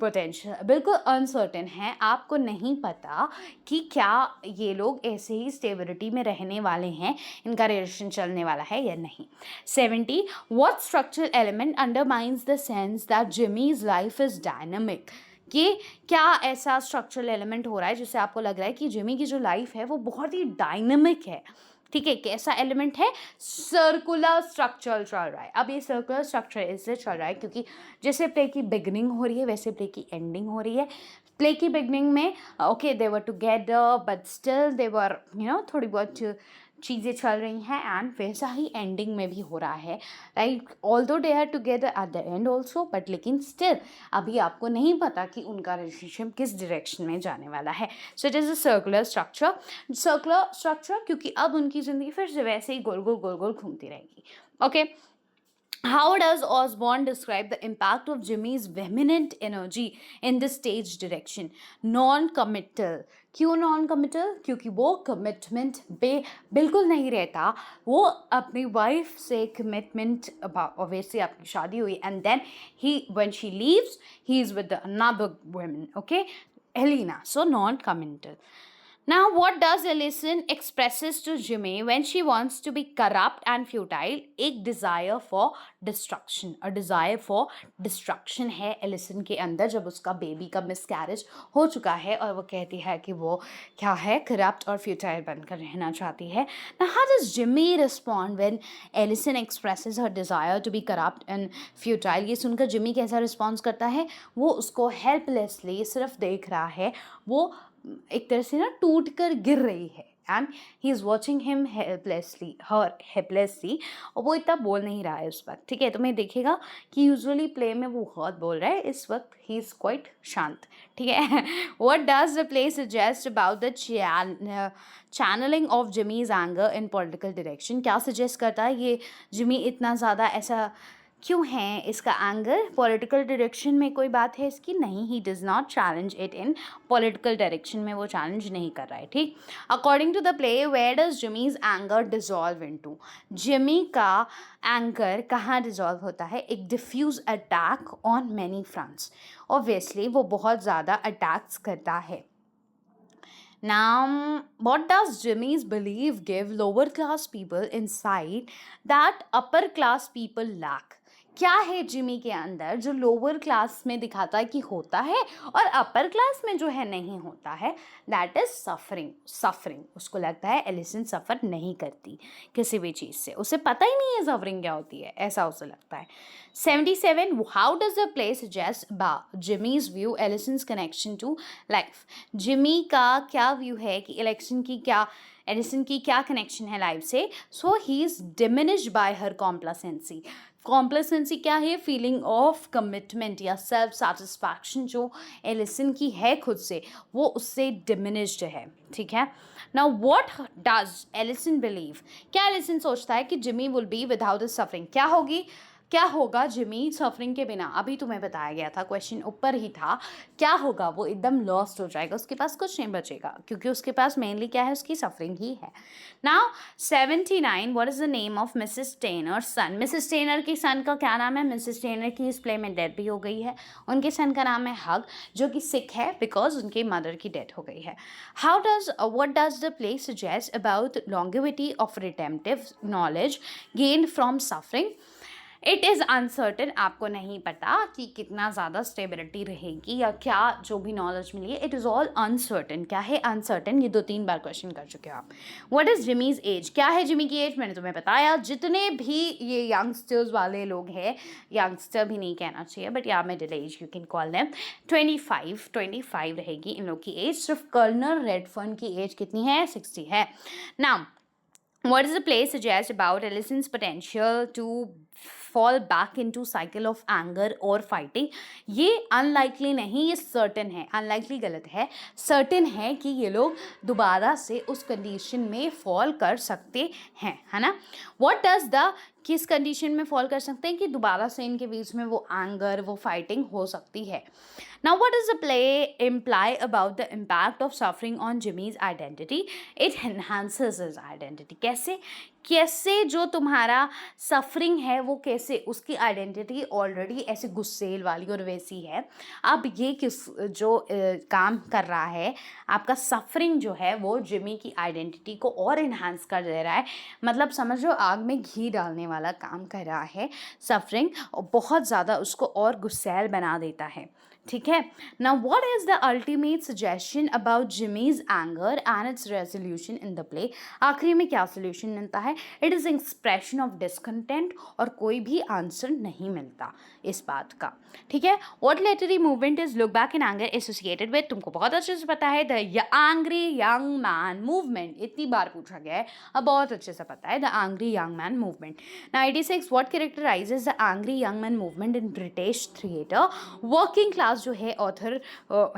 potential. बिल्कुल अनसर्टेन है, आपको नहीं पता कि क्या ये लोग ऐसे ही स्टेबिलिटी में रहने वाले हैं, इनका रिलेशन चलने वाला है या नहीं। 70, what structural element undermines the sense that Jimmy's life is dynamic? कि क्या ऐसा स्ट्रक्चरल एलिमेंट हो रहा है जिससे आपको लग रहा है कि जिमी की जो लाइफ है वो बहुत ही डायनेमिक है? ठीक है, कैसा एलिमेंट है? सर्कुलर स्ट्रक्चर चल रहा है। अब ये सर्कुलर स्ट्रक्चर इसलिए चल रहा है क्योंकि जैसे प्ले की बिगनिंग हो रही है वैसे प्ले की एंडिंग हो रही है। प्ले की बिगनिंग में okay they were together but still they were थोड़ी बहुत चीज़ें चल रही हैं, एंड वैसा ही एंडिंग में भी हो रहा है, right? Although they are together at the end also, but लेकिन स्टिल अभी आपको नहीं पता कि उनका रिलेशनशिप किस डायरेक्शन में जाने वाला है। So it is a circular structure क्योंकि अब उनकी ज़िंदगी फिर से वैसे ही गोल गोल घूमती रहेगी। Okay, How does Osborne describe the impact of Jimmy's vehement energy in the stage direction? Non-committal. क्यों non-committal? क्योंकि वो कमिटमेंट बिल्कुल नहीं रहता। वो अपनी वाइफ से कमिटमेंट, obviously आपकी शादी हुई, and then when she leaves, he is with another woman, okay? Helena. So non-committal. Now, what does Ellison expresses to Jimmy when she wants to be corrupt and futile? एक desire for destruction. A desire for destruction है Allison के अंदर जब उसका baby का miscarriage हो चुका है और वो कहती है कि वो क्या है? करप्ट और फ्यूटाइल बनकर रहना चाहती है। Now, how does Jimmy respond when Ellison expresses her desire to be corrupt and futile? ये सुनकर जिमी कैसा रिस्पॉन्स करता है? वो उसको हेल्पलेसली सिर्फ देख रहा है, वो एक तरह से टूट कर गिर रही है, and he is watching him helplessly, और वो इतना बोल नहीं रहा है उस वक्त। ठीक है, तो मैं देखिएगा कि यूजुअली प्ले में वो बहुत बोल रहा है, इस वक्त ही इज़ क्वाइट शांत। ठीक है। What does the play suggest about the channelling of Jimmy's anger in political direction? क्या सजेस्ट करता है ये जिमी इतना ज़्यादा ऐसा क्यों है? इसका एंगर पॉलिटिकल डायरेक्शन में कोई बात है इसकी? नहीं, he does not challenge it in political direction में, वो चैलेंज नहीं कर रहा है। ठीक। According to the play, where does Jimmy's anger dissolve into? Jimmy का एंगर कहाँ डिजॉल्व होता है? एक diffuse attack on many fronts. Obviously वो बहुत ज़्यादा अटैक्स करता है। Now, what does Jimmy's belief give lower class people insight that upper class people lack? क्या है जिमी के अंदर जो लोअर क्लास में दिखाता है कि होता है और अपर क्लास में जो है नहीं होता है? That is suffering. उसको लगता है एलिसन सफ़र नहीं करती किसी भी चीज़ से, उसे पता ही नहीं है सफरिंग क्या होती है, ऐसा उसे लगता है। 77, how does the play suggest Jimmy's view Alison's connection to life? Jimmy का क्या व्यू है कि इलेक्शन की क्या एडिसन की क्या कनेक्शन है लाइफ से, so he is diminished by her complacency. Complacency क्या है, फीलिंग ऑफ कमिटमेंट या सेल्फ सेटिस्फैक्शन जो एलिसन की है खुद से, वो उससे डिमिनिश्ड है, ठीक है। Now what does Alison believe, क्या एलिसन सोचता है कि Jimmy will be without the suffering, क्या होगा जिमी सफरिंग के बिना। अभी तुम्हें बताया गया था, क्वेश्चन ऊपर ही था, क्या होगा, वो एकदम लॉस्ट हो जाएगा, उसके पास कुछ नहीं बचेगा, क्योंकि उसके पास मेनली क्या है, उसकी सफरिंग ही है। Now 79, what is the name of Mrs Tanner son, Mrs Tanner की सन का क्या नाम है, मिसेस टेनर की इस प्ले में डेथ भी हो गई है, उनके सन का नाम है हग, जो कि सिक है बिकॉज उनकी मदर की डेथ हो गई है। What does the play suggest about longevity of redemptive knowledge gained from suffering, it is uncertain, आपको नहीं पता कि कितना ज़्यादा स्टेबिलिटी रहेगी या क्या जो भी नॉलेज मिली है, इट इज़ ऑल अनसर्टेन। क्या है अनसर्टेन, ये 2-3 बार क्वेश्चन कर चुके हो आप। व्हाट इज़ जिमीज़ एज, क्या है जिमी की एज, मैंने तुम्हें बताया। जितने भी ये यंगस्टर्स वाले लोग हैं, यंगस्टर भी नहीं कहना चाहिए बट या middle age you can call them, 25 रहेगी इन लोग की एज। सिर्फ कर्नल रेडफर्न की एज कितनी है, 60 है। Now what does the play suggest about Allison's potential to fall back into cycle of anger or fighting? ये unlikely नहीं, ये certain है, unlikely गलत है, certain है कि ये लोग दोबारा से उस condition में fall कर सकते हैं, है ना। What does the, किस कंडीशन में फॉल कर सकते हैं कि दोबारा से इनके बीच में वो एंगर, वो फाइटिंग हो सकती है। Now what does the play imply about the impact of suffering on Jimmy's identity? It enhances his identity. कैसे जो तुम्हारा सफरिंग है वो कैसे उसकी आइडेंटिटी ऑलरेडी ऐसे गुस्सेल वाली और वैसी है, अब ये किस जो काम कर रहा है, आपका सफरिंग जो है वो जिमी की आइडेंटिटी को और इन्हांस कर दे रहा है। मतलब समझ लो आग में घी डालने वाला काम कर रहा है सफरिंग, बहुत ज़्यादा उसको और गुस्सैल बना देता है, ठीक है। Now what is the ultimate suggestion about Jimmy's anger and its resolution in the play? आखिरी में क्या solution मिलता है, it is expression of discontent, और कोई भी आंसर नहीं मिलता इस बात का, ठीक है। What literary movement is look back in anger associated with? तुमको बहुत अच्छे से पता है, the angry young man movement, इतनी बार पूछा गया है, अब बहुत अच्छे से पता है, the angry young man movement. Now 86, what characterizes the angry young man movement in British theatre? Working class जो है ऑथर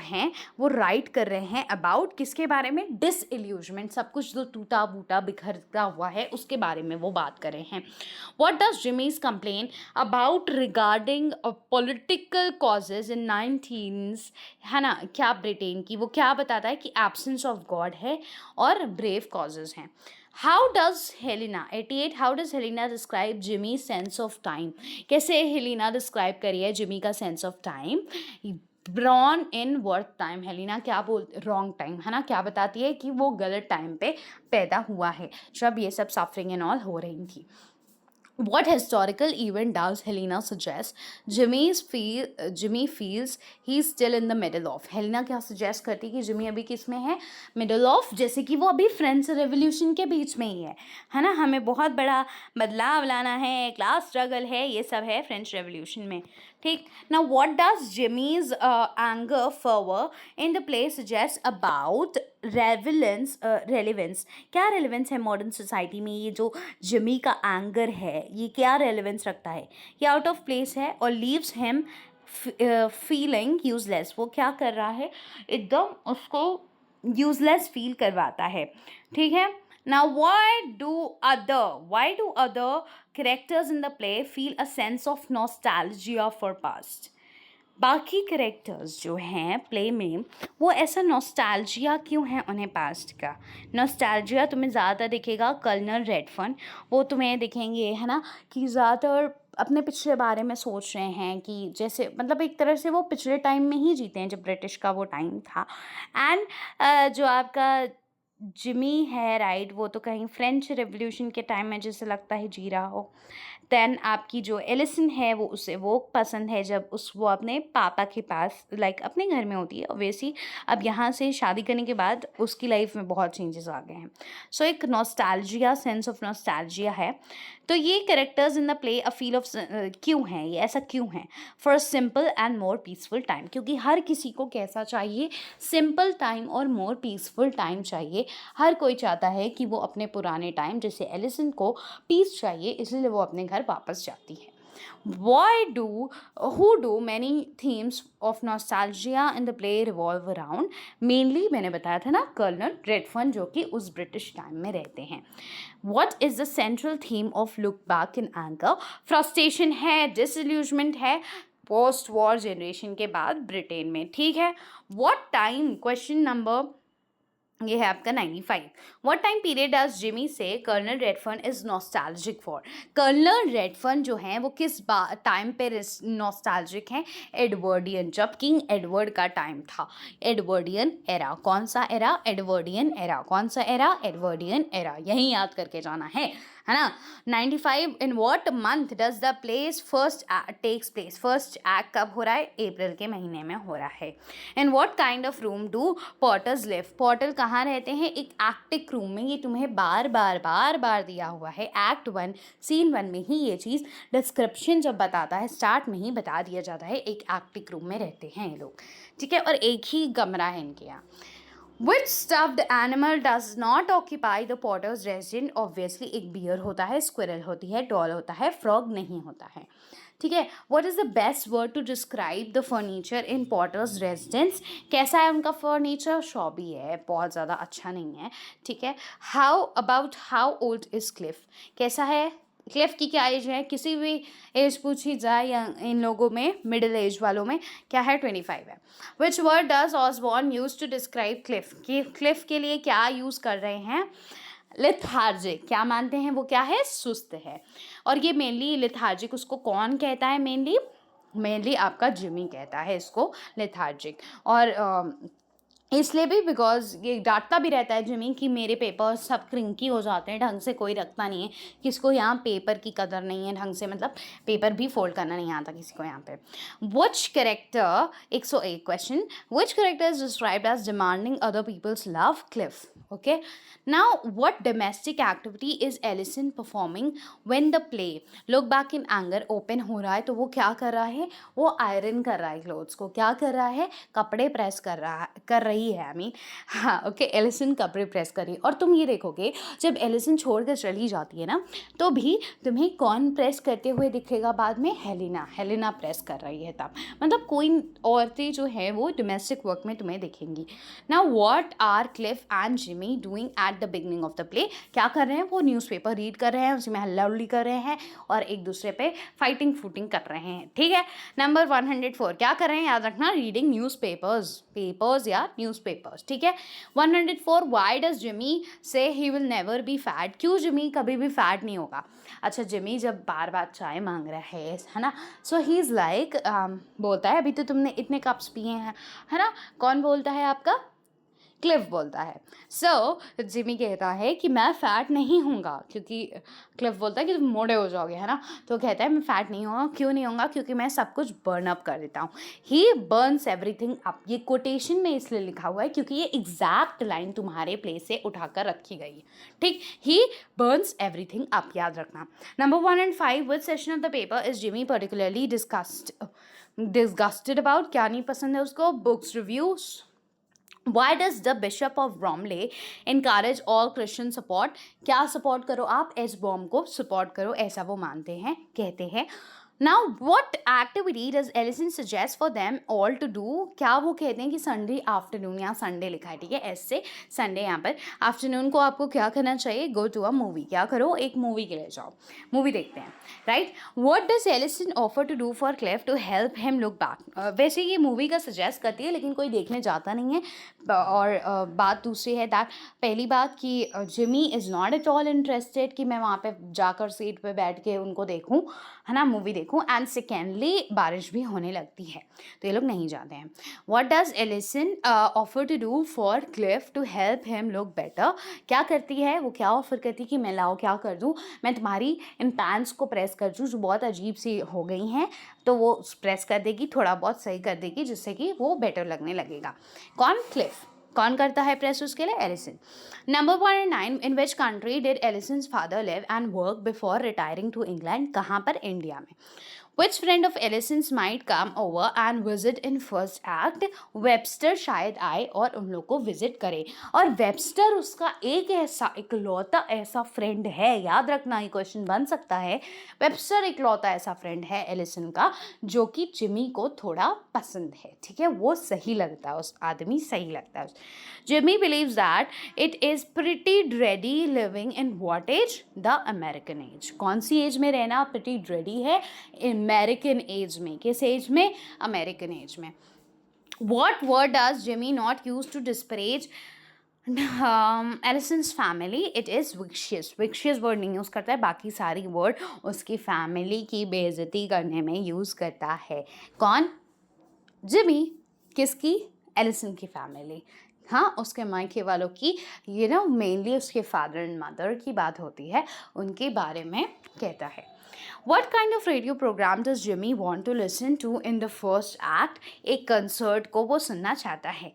हैं वो राइट कर रहे हैं अबाउट किसके बारे में, डिसइल्यूजमेंट, सब कुछ जो टूटा बूटा बिखरता हुआ है उसके बारे में वो बात कर रहे हैं। What does Jimmy's complain about regarding political causes in 19s, है ना, क्या ब्रिटेन की, वो क्या बताता है कि एब्सेंस ऑफ गॉड है और ब्रेव कॉजेज हैं। How does Helena 88, how does Helena describe Jimmy's sense of time? कैसे हेलिना डिस्क्राइब करी है जिमी का sense of time, born in worth time, Helena क्या बोल, रॉन्ग टाइम, है ना, क्या बताती है कि वो गलत टाइम पे पैदा हुआ है जब ये सब सफरिंग एंड ऑल हो रही थी। What historical event does Helena suggest? Jimmy feels he's still in the middle of. Helena क्या suggest करती है कि जिमी अभी किस में है, middle of, जैसे कि वो अभी फ्रेंच रेवोल्यूशन के बीच में ही है ना, हमें बहुत बड़ा बदलाव लाना है, क्लास स्ट्रगल है, ये सब है फ्रेंच रेवोल्यूशन में, ठीक। Now what does Jimmy's anger fervor in the play suggest about relevance, क्या रेलिवेंस है मॉडर्न सोसाइटी में, ये जो जिमी का एंगर है ये क्या रेलिवेंस रखता है, ये आउट ऑफ प्लेस है और लीव्स हिम फीलिंग यूजलेस, वो क्या कर रहा है, एकदम उसको यूजलेस फील करवाता है, ठीक है। Now why do other characters in the play feel a sense of nostalgia for past? बाकी करेक्टर्स जो हैं प्ले में वो ऐसा नॉस्टैल्जिया क्यों है उन्हें पास्ट का, नॉस्टैल्जिया तुम्हें ज़्यादा दिखेगा कर्नल रेडफर्न, वो तुम्हें दिखेंगे, है ना, कि ज़्यादातर अपने पिछले बारे में सोच रहे हैं कि जैसे मतलब एक तरह से वो पिछले टाइम में ही जीते हैं जब ब्रिटिश का वो टाइम था। एंड जो आपका जिमी है राइट, वो तो कहीं फ्रेंच रेवोल्यूशन के टाइम में जैसे लगता है जी रहा हो। देन आपकी जो एलिसन है वो उसे वो पसंद है जब वो अपने पापा के पास लाइक अपने घर में होती है वैसी, अब यहाँ से शादी करने के बाद उसकी लाइफ में बहुत चेंजेस आ गए हैं, सो एक नॉस्टैल्जिया, सेंस ऑफ नॉस्टैल्जिया है। तो ये characters in the play a feel of क्यों हैं, ये ऐसा क्यों है? For simple and more peaceful time, क्योंकि हर किसी को कैसा चाहिए? सिंपल टाइम और मोर पीसफुल टाइम चाहिए। हर कोई चाहता है कि वो अपने पुराने टाइम, जैसे एलिसन को पीस चाहिए, इसलिए वो अपने घर वापस जाती है। Who do many themes of nostalgia in the play revolve around? Mainly मैंने बताया था ना, कर्नल रेडफर्न जो कि उस ब्रिटिश टाइम में रहते हैं। What is the central theme of Look Back in Anger? Frustration है, डिसइल्यूजमेंट है, पोस्ट वॉर जनरेशन के बाद ब्रिटेन में, ठीक है। What time, क्वेश्चन नंबर, ये है आपका 95। What time period does Jimmy say colonel Redfern is nostalgic for? Colonel Redfern जो हैं वो किस टाइम पे नॉस्टैल्जिक हैं? एडवर्डियन, जब किंग एडवर्ड का टाइम था। एडवर्डियन एरा, कौन सा एरा? Edwardian era. कौन सा एरा? Edwardian era. यही याद करके जाना है ना। 95। In what month does the place first takes place? First act कब हो रहा है? अप्रैल के महीने में हो रहा है। In what kind of room do Potters live? Potter कहाँ रहते हैं? एक एक्टिक रूम में। ये तुम्हें बार बार दिया हुआ है। एक्ट 1 सीन 1 में ही ये चीज़ डिस्क्रिप्शन जब बताता है, स्टार्ट में ही बता दिया जाता है, एक एक्टिक रूम में रहते हैं ये लोग, ठीक है, और एक ही कमरा है इनके यहाँ। Which stuffed animal does not occupy the potter's residence? Obviously एक बियर होता है, स्क्विरल होती है, डॉल होता है, फ्रॉग नहीं होता है, ठीक है। What is the best word to describe the furniture in potter's residence? कैसा है उनका फर्नीचर? शॉबी है, बहुत ज़्यादा अच्छा नहीं है, ठीक है। How old is Cliff? कैसा है? क्लिफ की क्या एज है? किसी भी एज पूछी जाए या इन लोगों में, मिडिल एज वालों में, क्या है? 25 है। Which word does Osborne use to describe Cliff? कि क्लिफ के लिए क्या यूज़ कर रहे हैं? लेथार्जिक। क्या मानते हैं वो? क्या है? सुस्त है। और ये मेनली लेथार्जिक उसको कौन कहता है? मेनली आपका जिमी कहता है इसको लेथार्जिक। और इसलिए भी बिकॉज ये डांटता भी रहता है जिमी कि मेरे पेपर सब क्रिंकी हो जाते हैं, ढंग से कोई रखता नहीं है, किसको यहाँ पेपर की कदर नहीं है ढंग से, मतलब पेपर भी फोल्ड करना नहीं आता किसी को यहाँ पे। Which character, 101 question, which character is described as demanding other people's love? Cliff. Okay, now what domestic activity is Alison performing when the play look back in anger open हो रहा है? तो वो क्या कर रहा है? वो आयरन कर रहा है क्लोथ्स को। क्या कर रहा है? कपड़े प्रेस कर रही है, आई मीन, हाँ, ओके, एलिसन कपड़े प्रेस करी। और तुम ये देखोगे जब एलिसन छोड़कर चली जाती है ना, तो भी तुम्हें कौन प्रेस करते हुए दिखेगा बाद में? हेलेना प्रेस कर रही है तब, मतलब कोई औरतें जो है वो डोमेस्टिक वर्क में तुम्हें दिखेंगी। Now what are Cliff and Jimmy doing at the beginning of the play? क्या कर रहे हैं वो? न्यूज़पेपर रीड कर रहे हैं, उसी में हल्ला उल्ली कर रहे हैं और एक दूसरे पे फाइटिंग फूटिंग कर रहे हैं, ठीक है। नंबर 104 क्या कर रहे हैं? याद रखना, रीडिंग पेपर्स या न्यूज़पेपर्स, ठीक है। 104 व्हाई डज जिमी से he will never be fat? क्यों जिमी कभी भी फैट नहीं होगा? अच्छा, जिमी जब बार बार चाय मांग रहा है ना, सो ही इज़ लाइक, बोलता है अभी तो तुमने इतने कप्स पिए हैं, है ना। कौन बोलता है? आपका क्लिफ बोलता है। सो जिमी कहता है कि मैं फ़ैट नहीं होऊंगा, क्योंकि क्लिफ बोलता है कि तुम मोटे हो जाओगे, है ना। तो कहता है मैं फ़ैट नहीं होऊंगा। क्यों नहीं होऊंगा? क्योंकि मैं सब कुछ बर्न अप कर देता हूँ। ही बर्न्स एवरीथिंग अप। ये कोटेशन में इसलिए लिखा हुआ है क्योंकि ये एग्जैक्ट लाइन तुम्हारे प्लेस से उठाकर रखी गई है, ठीक। ही बर्न्स एवरीथिंग अप, याद रखना। Number 105 which session of the paper is Jimmy particularly disgusted about? क्या नहीं पसंद है उसको? Books reviews. Why does the Bishop of Bromley encourage all Christian support? क्या सपोर्ट करो आप? एस बॉम को सपोर्ट करो, ऐसा वो मानते हैं, कहते हैं। Now what activity does Ellison suggest for them all to do? क्या वो कहते हैं कि संडे आफ्टरनून, यहाँ संडे लिखा है, ठीक है, एस से संडे, यहाँ पर आफ्टरनून को आपको क्या करना चाहिए? Go to a movie. क्या करो? एक मूवी के लिए जाओ, मूवी देखते हैं, right. What does Ellison offer to do for Cliff to help him look back? वैसे ये मूवी का सजेस्ट करती है लेकिन कोई देखने जाता नहीं है। और बात दूसरी है दैट, पहली बात कि Jimmy is not at all interested कि मैं वहाँ पे जाकर सीट पे बैठ के उनको देखूँ, है ना, मूवी देखूँ। एंड सेकेंडली बारिश भी होने लगती है तो ये लोग नहीं जाते हैं। What does Alison offer to do for Cliff to help him look better? क्या करती है वो? क्या ऑफर करती है कि मैं लाओ क्या कर दूँ, मैं तुम्हारी इन पैंट्स को प्रेस कर दूँ जो बहुत अजीब सी हो गई हैं, तो वो प्रेस कर देगी, थोड़ा बहुत सही कर देगी जिससे कि वो बेटर लगने लगेगा। कौन? क्लिफ। कौन करता है प्रेस उसके लिए? Alison. Number 109, in which country did Alison's father live and work before retiring to England? कहाँ पर? इंडिया में। Which friend of Allison's might come over and visit in first act? Webster शायद आए और उन लोग को विजिट करे, और वेबस्टर उसका एक ऐसा इकलौता ऐसा फ्रेंड है, याद रखना ये क्वेश्चन बन सकता है। वेबस्टर इकलौता ऐसा फ्रेंड है एलिसन का जो कि जिमी को थोड़ा पसंद है, ठीक है, वो सही लगता है, उस आदमी सही लगता है। Jimmy believes that it is pretty dreary living in what age? The American age. कौन सी एज में रहना प्रिटी ड्रेडी है? अमेरिकन एज में। किस एज में? अमेरिकन एज में। What word does Jimmy not use to disparage Allison's family? It is vicious. Vicious word नहीं यूज़ करता है, बाकी सारी वर्ड उसकी फैमिली की बेइज्जती करने में यूज़ करता है। कौन? जिमी। किसकी? एलिसन की फैमिली। हाँ, उसके मायके वालों की, ये ना मेनली उसके फादर एंड मदर की बात होती है, उनके बारे में कहता है। What kind of radio program does Jimmy want to listen to in the first act? एक कंसर्ट को वो सुनना चाहता है,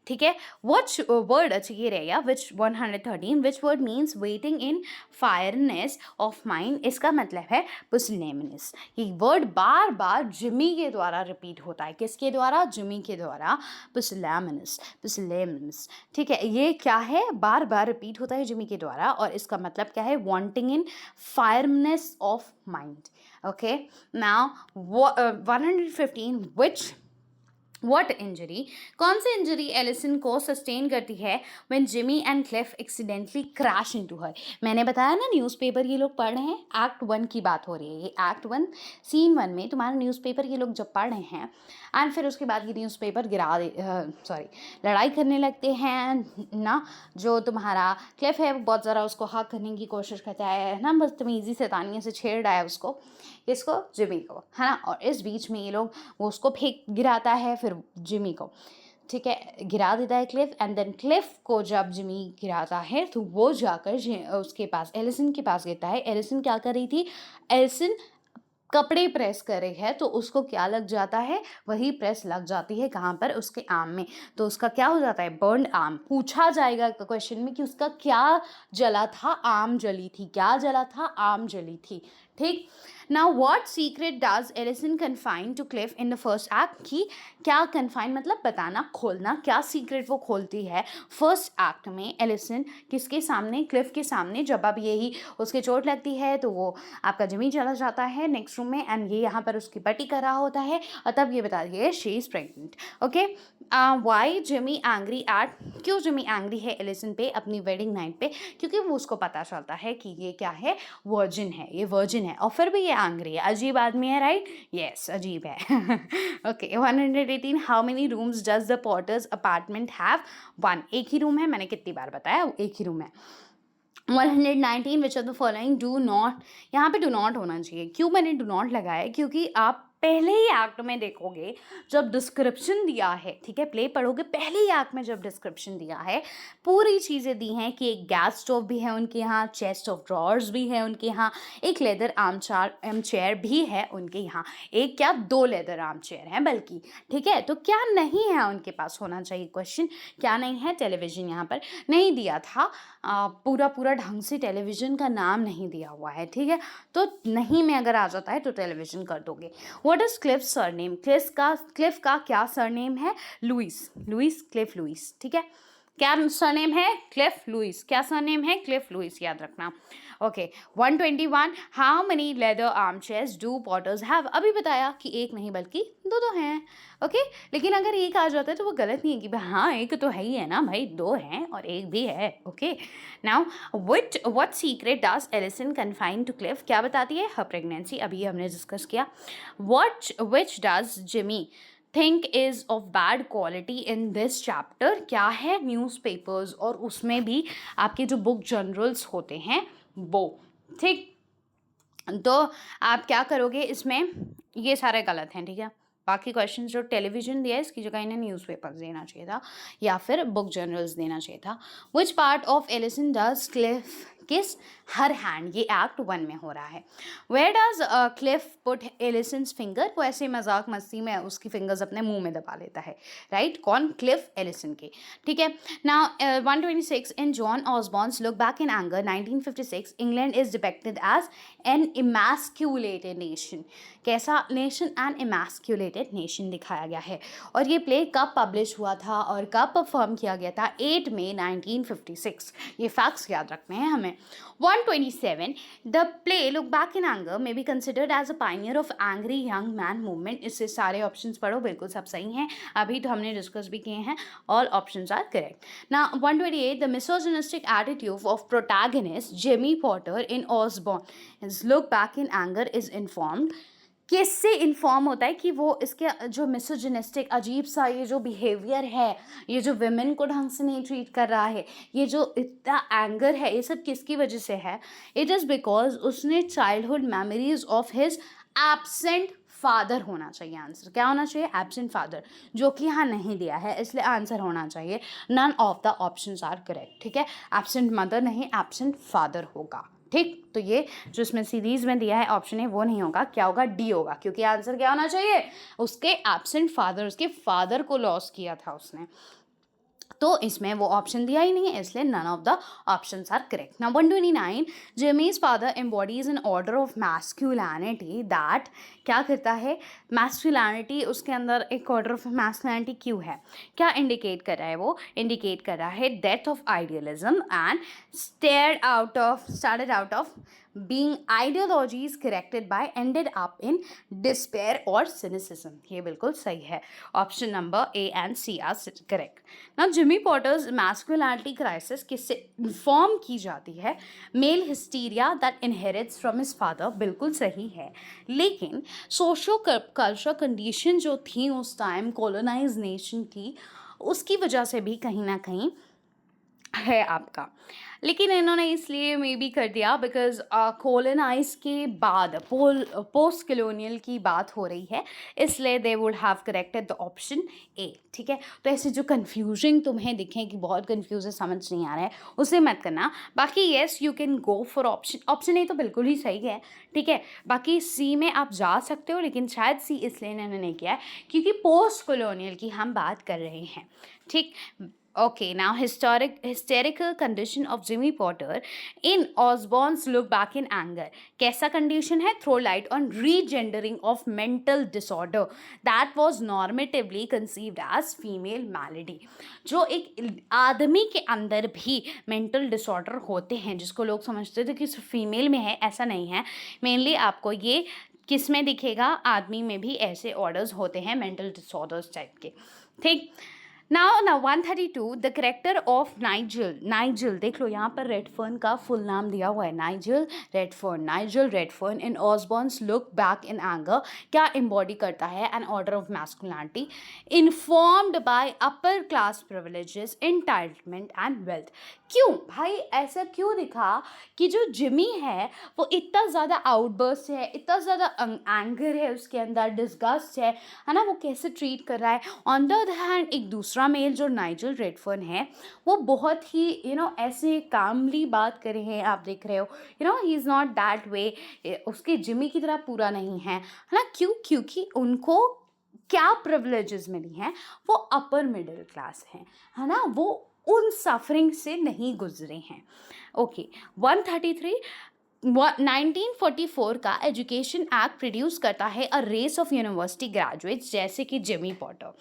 ठीक है। What word? अच्छा ये रहेगा which 113, which word means waiting in fireness of mind? इसका मतलब है pusillanimous। ये वर्ड बार बार जिमी के द्वारा रिपीट होता है। किसके द्वारा? जिमी के द्वारा। pusillanimous, pusillanimous, ठीक है। ये क्या है? बार बार रिपीट होता है जिमी के द्वारा, और इसका मतलब क्या है? wanting in fireness of mind। okay, now 115, which What injury? कौन सी इंजरी एलिसन को सस्टेन करती है when Jimmy and Cliff accidentally crash into her? मैंने बताया ना, न्यूज़पेपर ये लोग पढ़ रहे हैं, एक्ट 1 की बात हो रही है। ये एक्ट 1 सीन 1 में तुम्हारा न्यूज़पेपर ये लोग जब पढ़ रहे हैं एंड फिर उसके बाद ये न्यूज़पेपर लड़ाई करने लगते हैं ना। जो तुम्हारा क्लिफ है वो बहुत ज़रा उसको हक करने की कोशिश करता है ना, बदतमीज़ी से तानिया से छेड़ रहा है उसको, किसको? जिमी को, है ना। और इस बीच में ये लोग, वो उसको फेंक गिराता है फिर जिमी को, ठीक है, गिरा देता है क्लिफ। एंड देन क्लिफ को जब जिमी गिराता है तो वो जाकर उसके पास, एलिसन के पास गिरता है। एलिसन क्या कर रही थी? एलिसन कपड़े प्रेस कर रही है, तो उसको क्या लग जाता है? वही प्रेस लग जाती है, कहाँ पर? उसके आर्म में। तो उसका क्या हो जाता है? Burned arm. पूछा जाएगा क्वेश्चन में कि उसका क्या जला था? आर्म जली थी। क्या जला था? आर्म जली थी, ठीक। Now what secret does Alison confine to Cliff in the first act? की क्या कन्फाइन मतलब बताना, खोलना, क्या सीक्रेट वो खोलती है फर्स्ट एक्ट में एलिसन? किसके सामने? क्लिफ के सामने। जब अब यही उसके चोट लगती है तो वो आपका जिमी चला जाता है नेक्स्ट रूम में, एंड ये यहाँ पर उसकी पट्टी कर रहा होता है, और तब ये बता दिए she is pregnant. Okay, why Jimmy angry at? क्यों जिमी एंग्री है एलिसन पे अपनी वेडिंग नाइट पे? क्योंकि वो उसको पता चलता है कि ये क्या है? वर्जिन है, ये वर्जिन है, और फिर भी ये एंग्री है। अजीब आदमी है, राइट? यस, अजीब है। Okay, 118, how many rooms does the Potters apartment have? 1। एक ही रूम है, मैंने कितनी बार बताया, एक ही रूम है। 119, विच of the following do not? यहाँ पे डू नॉट होना चाहिए। क्यों मैंने डू नॉट लगाया? क्योंकि आप पहले ही एक्ट में देखोगे जब डिस्क्रिप्शन दिया है, ठीक है, प्ले पढ़ोगे, पहले ही एक्ट में जब डिस्क्रिप्शन दिया है पूरी चीज़ें दी हैं कि एक गैस स्टोव भी है उनके यहाँ, चेस्ट ऑफ ड्रॉर्स भी है उनके यहाँ, एक लेदर आर्म चेयर भी है उनके यहाँ, एक क्या 2 लेदर आर्म चेयर हैं बल्कि, ठीक है। तो क्या नहीं है उनके पास? होना चाहिए क्वेश्चन, क्या नहीं है? टेलीविज़न यहाँ पर नहीं दिया था, पूरा ढंग से टेलीविज़न का नाम नहीं दिया हुआ है, ठीक है। तो नहीं में अगर आ जाता है तो टेलीविज़न कर दोगे। What is Cliff surname? Cliff का क्या सरनेम है? लुइस। क्लिफ लुइस, ठीक है। क्या सरनेम है? Cliff Lewis. क्या सरनेम है? क्लिफ लुइस, याद रखना। Okay, 121, how many leather arm chairs do Potters have? अभी बताया कि एक नहीं बल्कि 2 हैं। ओके, लेकिन अगर एक आ जाता है तो वो गलत नहीं है कि हाँ एक तो है ही है ना भाई, 2 हैं और एक भी है। Okay, now what secret does Alison confine to Cliff? क्या बताती है? हर प्रेगनेंसी, अभी हमने डिस्कस किया। Which does Jimmy think is of bad quality in this chapter? क्या है? न्यूज़पेपर्स, और उसमें भी आपके जो बुक जर्नल्स होते हैं वो, ठीक। तो आप क्या करोगे इसमें? ये सारे गलत हैं, ठीक है। बाकी क्वेश्चन जो टेलीविज़न दिया है इसकी जगह इन्हें न्यूज़पेपर्स देना चाहिए था या फिर बुक जर्नल्स देना चाहिए था। Which part of Alison does Cliff kiss her hand, ये एक्ट 1 में हो रहा है। Where does Cliff put Alison's finger, वो ऐसे मजाक मस्ती में उसकी फिंगर्स अपने मुंह में दबा लेता है, राइट? कौन? क्लिफ एलिसन के, ठीक है। नाउ 126 इन John Osborne's look back in anger 1956 England is depicted as an emasculated nation. कैसा नेशन? एन इमैस्क्यूलेटेड नेशन दिखाया गया है। और ये प्ले कब पब्लिश हुआ था और कब परफॉर्म किया गया था? 8 मई 1956। ये फैक्ट्स याद रखने हैं हमें। 127 the play look back in anger may be considered as a pioneer of angry young man movement. इससे सारे ऑप्शंस पढ़ो, बिल्कुल सब सही हैं, अभी तो हमने डिस्कस भी किए हैं, all options are correct. Now 128 the misogynistic attitude of protagonist Jamie Potter in Osborne look back in anger is informed. किससे इन्फॉर्म होता है कि वो इसके जो मिसोजिनिस्टिक अजीब सा ये जो बिहेवियर है, ये जो विमेन को ढंग से नहीं ट्रीट कर रहा है, ये जो इतना एंगर है, ये सब किसकी वजह से है? इट इज़ बिकॉज उसने childhood memories of his absent father होना चाहिए। आंसर क्या होना चाहिए? एब्सेंट फादर, जो कि यहाँ नहीं दिया है, इसलिए आंसर होना चाहिए none of the options are correct, ठीक है। एब्सेंट मदर नहीं, एब्सेंट फादर होगा, ठीक। तो ये जो इसमें सीरीज में दिया है ऑप्शन है वो नहीं होगा, क्या होगा? डी होगा, क्योंकि आंसर क्या होना चाहिए? उसके एब्सेंट फादर, उसके फादर को लॉस किया था उसने, तो इसमें वो ऑप्शन दिया ही नहीं है, इसलिए none of the options are correct. Now 129 Jimmy's father embodies an order of masculinity that, क्या करता है? मैस्कुलिनिटी, उसके अंदर एक ऑर्डर ऑफ मैस्कुलिनिटी क्यों है? क्या इंडिकेट कर रहा है? वो इंडिकेट कर रहा है death of idealism and started out of being ideologies corrected by ended up in despair और cynicism। ये बिल्कुल सही है, option number A and C are correct. ना जिमी पॉटर्स मैस्कुलिनिटी क्राइसिस किससे इन्फॉर्म की जाती है? Male hysteria that inherits from his father, बिल्कुल सही है। लेकिन सोशो कल्चर कंडीशन जो थी उस टाइम, कॉलोनाइज नेशन की, उसकी वजह से भी कहीं ना कहीं है आपका। लेकिन इन्होंने इसलिए मे बी कर दिया बिकॉज कॉलोनाइज के बाद पोस्ट कॉलोनियल की बात हो रही है, इसलिए they would have corrected the option A, ठीक है। तो ऐसे जो कन्फ्यूजन तुम्हें दिखें कि बहुत कन्फ्यूज है, समझ नहीं आ रहा है, उसे मत करना। बाकी yes you can go for option A, तो बिल्कुल ही सही है, ठीक है। बाकी सी में आप जा सकते हो, लेकिन शायद सी इसलिए इन्होंने नहीं किया है क्योंकि पोस्ट कॉलोनियल की हम बात कर रहे हैं, ठीक। Okay, now hysterical condition of Jimmy Potter in Osborne's Look Back in Anger. कैसा condition है? Throw light on regendering of mental disorder that was normatively conceived as female malady. जो एक आदमी के अंदर भी mental disorder होते हैं, जिसको लोग समझते थे कि फीमेल में है, ऐसा नहीं है। मेनली आपको ये किस में दिखेगा? आदमी में भी ऐसे ऑर्डर्स होते हैं, मेंटल डिसऑर्डर्स टाइप के, ठीक। Now 132 the character of Nigel देख लो, यहाँ पर रेडफर्न का फुल नाम दिया हुआ है, Nigel Redfern in Osborne's look back in anger क्या एम्बॉडी करता है? An order of masculinity informed by upper class privileges, entitlement and wealth. क्यों भाई ऐसा क्यों दिखा कि जो जिमी है वो इतना ज़्यादा आउटबर्स्ट है, इतना ज़्यादा एंगर है उसके अंदर, डिस्गस्ट है ना, वो कैसे ट्रीट कर रहा है। ऑन द अदर हैंड एक दूसरा मेल जो नाइजल रेडफर्न है, वो बहुत ही ऐसे कामली बात कर रहे हैं, आप देख रहे हो, he is not that way, उसके जिमी की तरह पूरा नहीं है ना। क्यों? क्योंकि उनको क्या प्रिविलेजेस मिली हैं, वो अपर मिडिल क्लास हैं, है ना, वो उन सफरिंग से नहीं गुजरे हैं। ओके 133 1944 का एजुकेशन एक्ट प्रोड्यूस करता है a race of university graduates, जैसे कि जिमी पॉटर,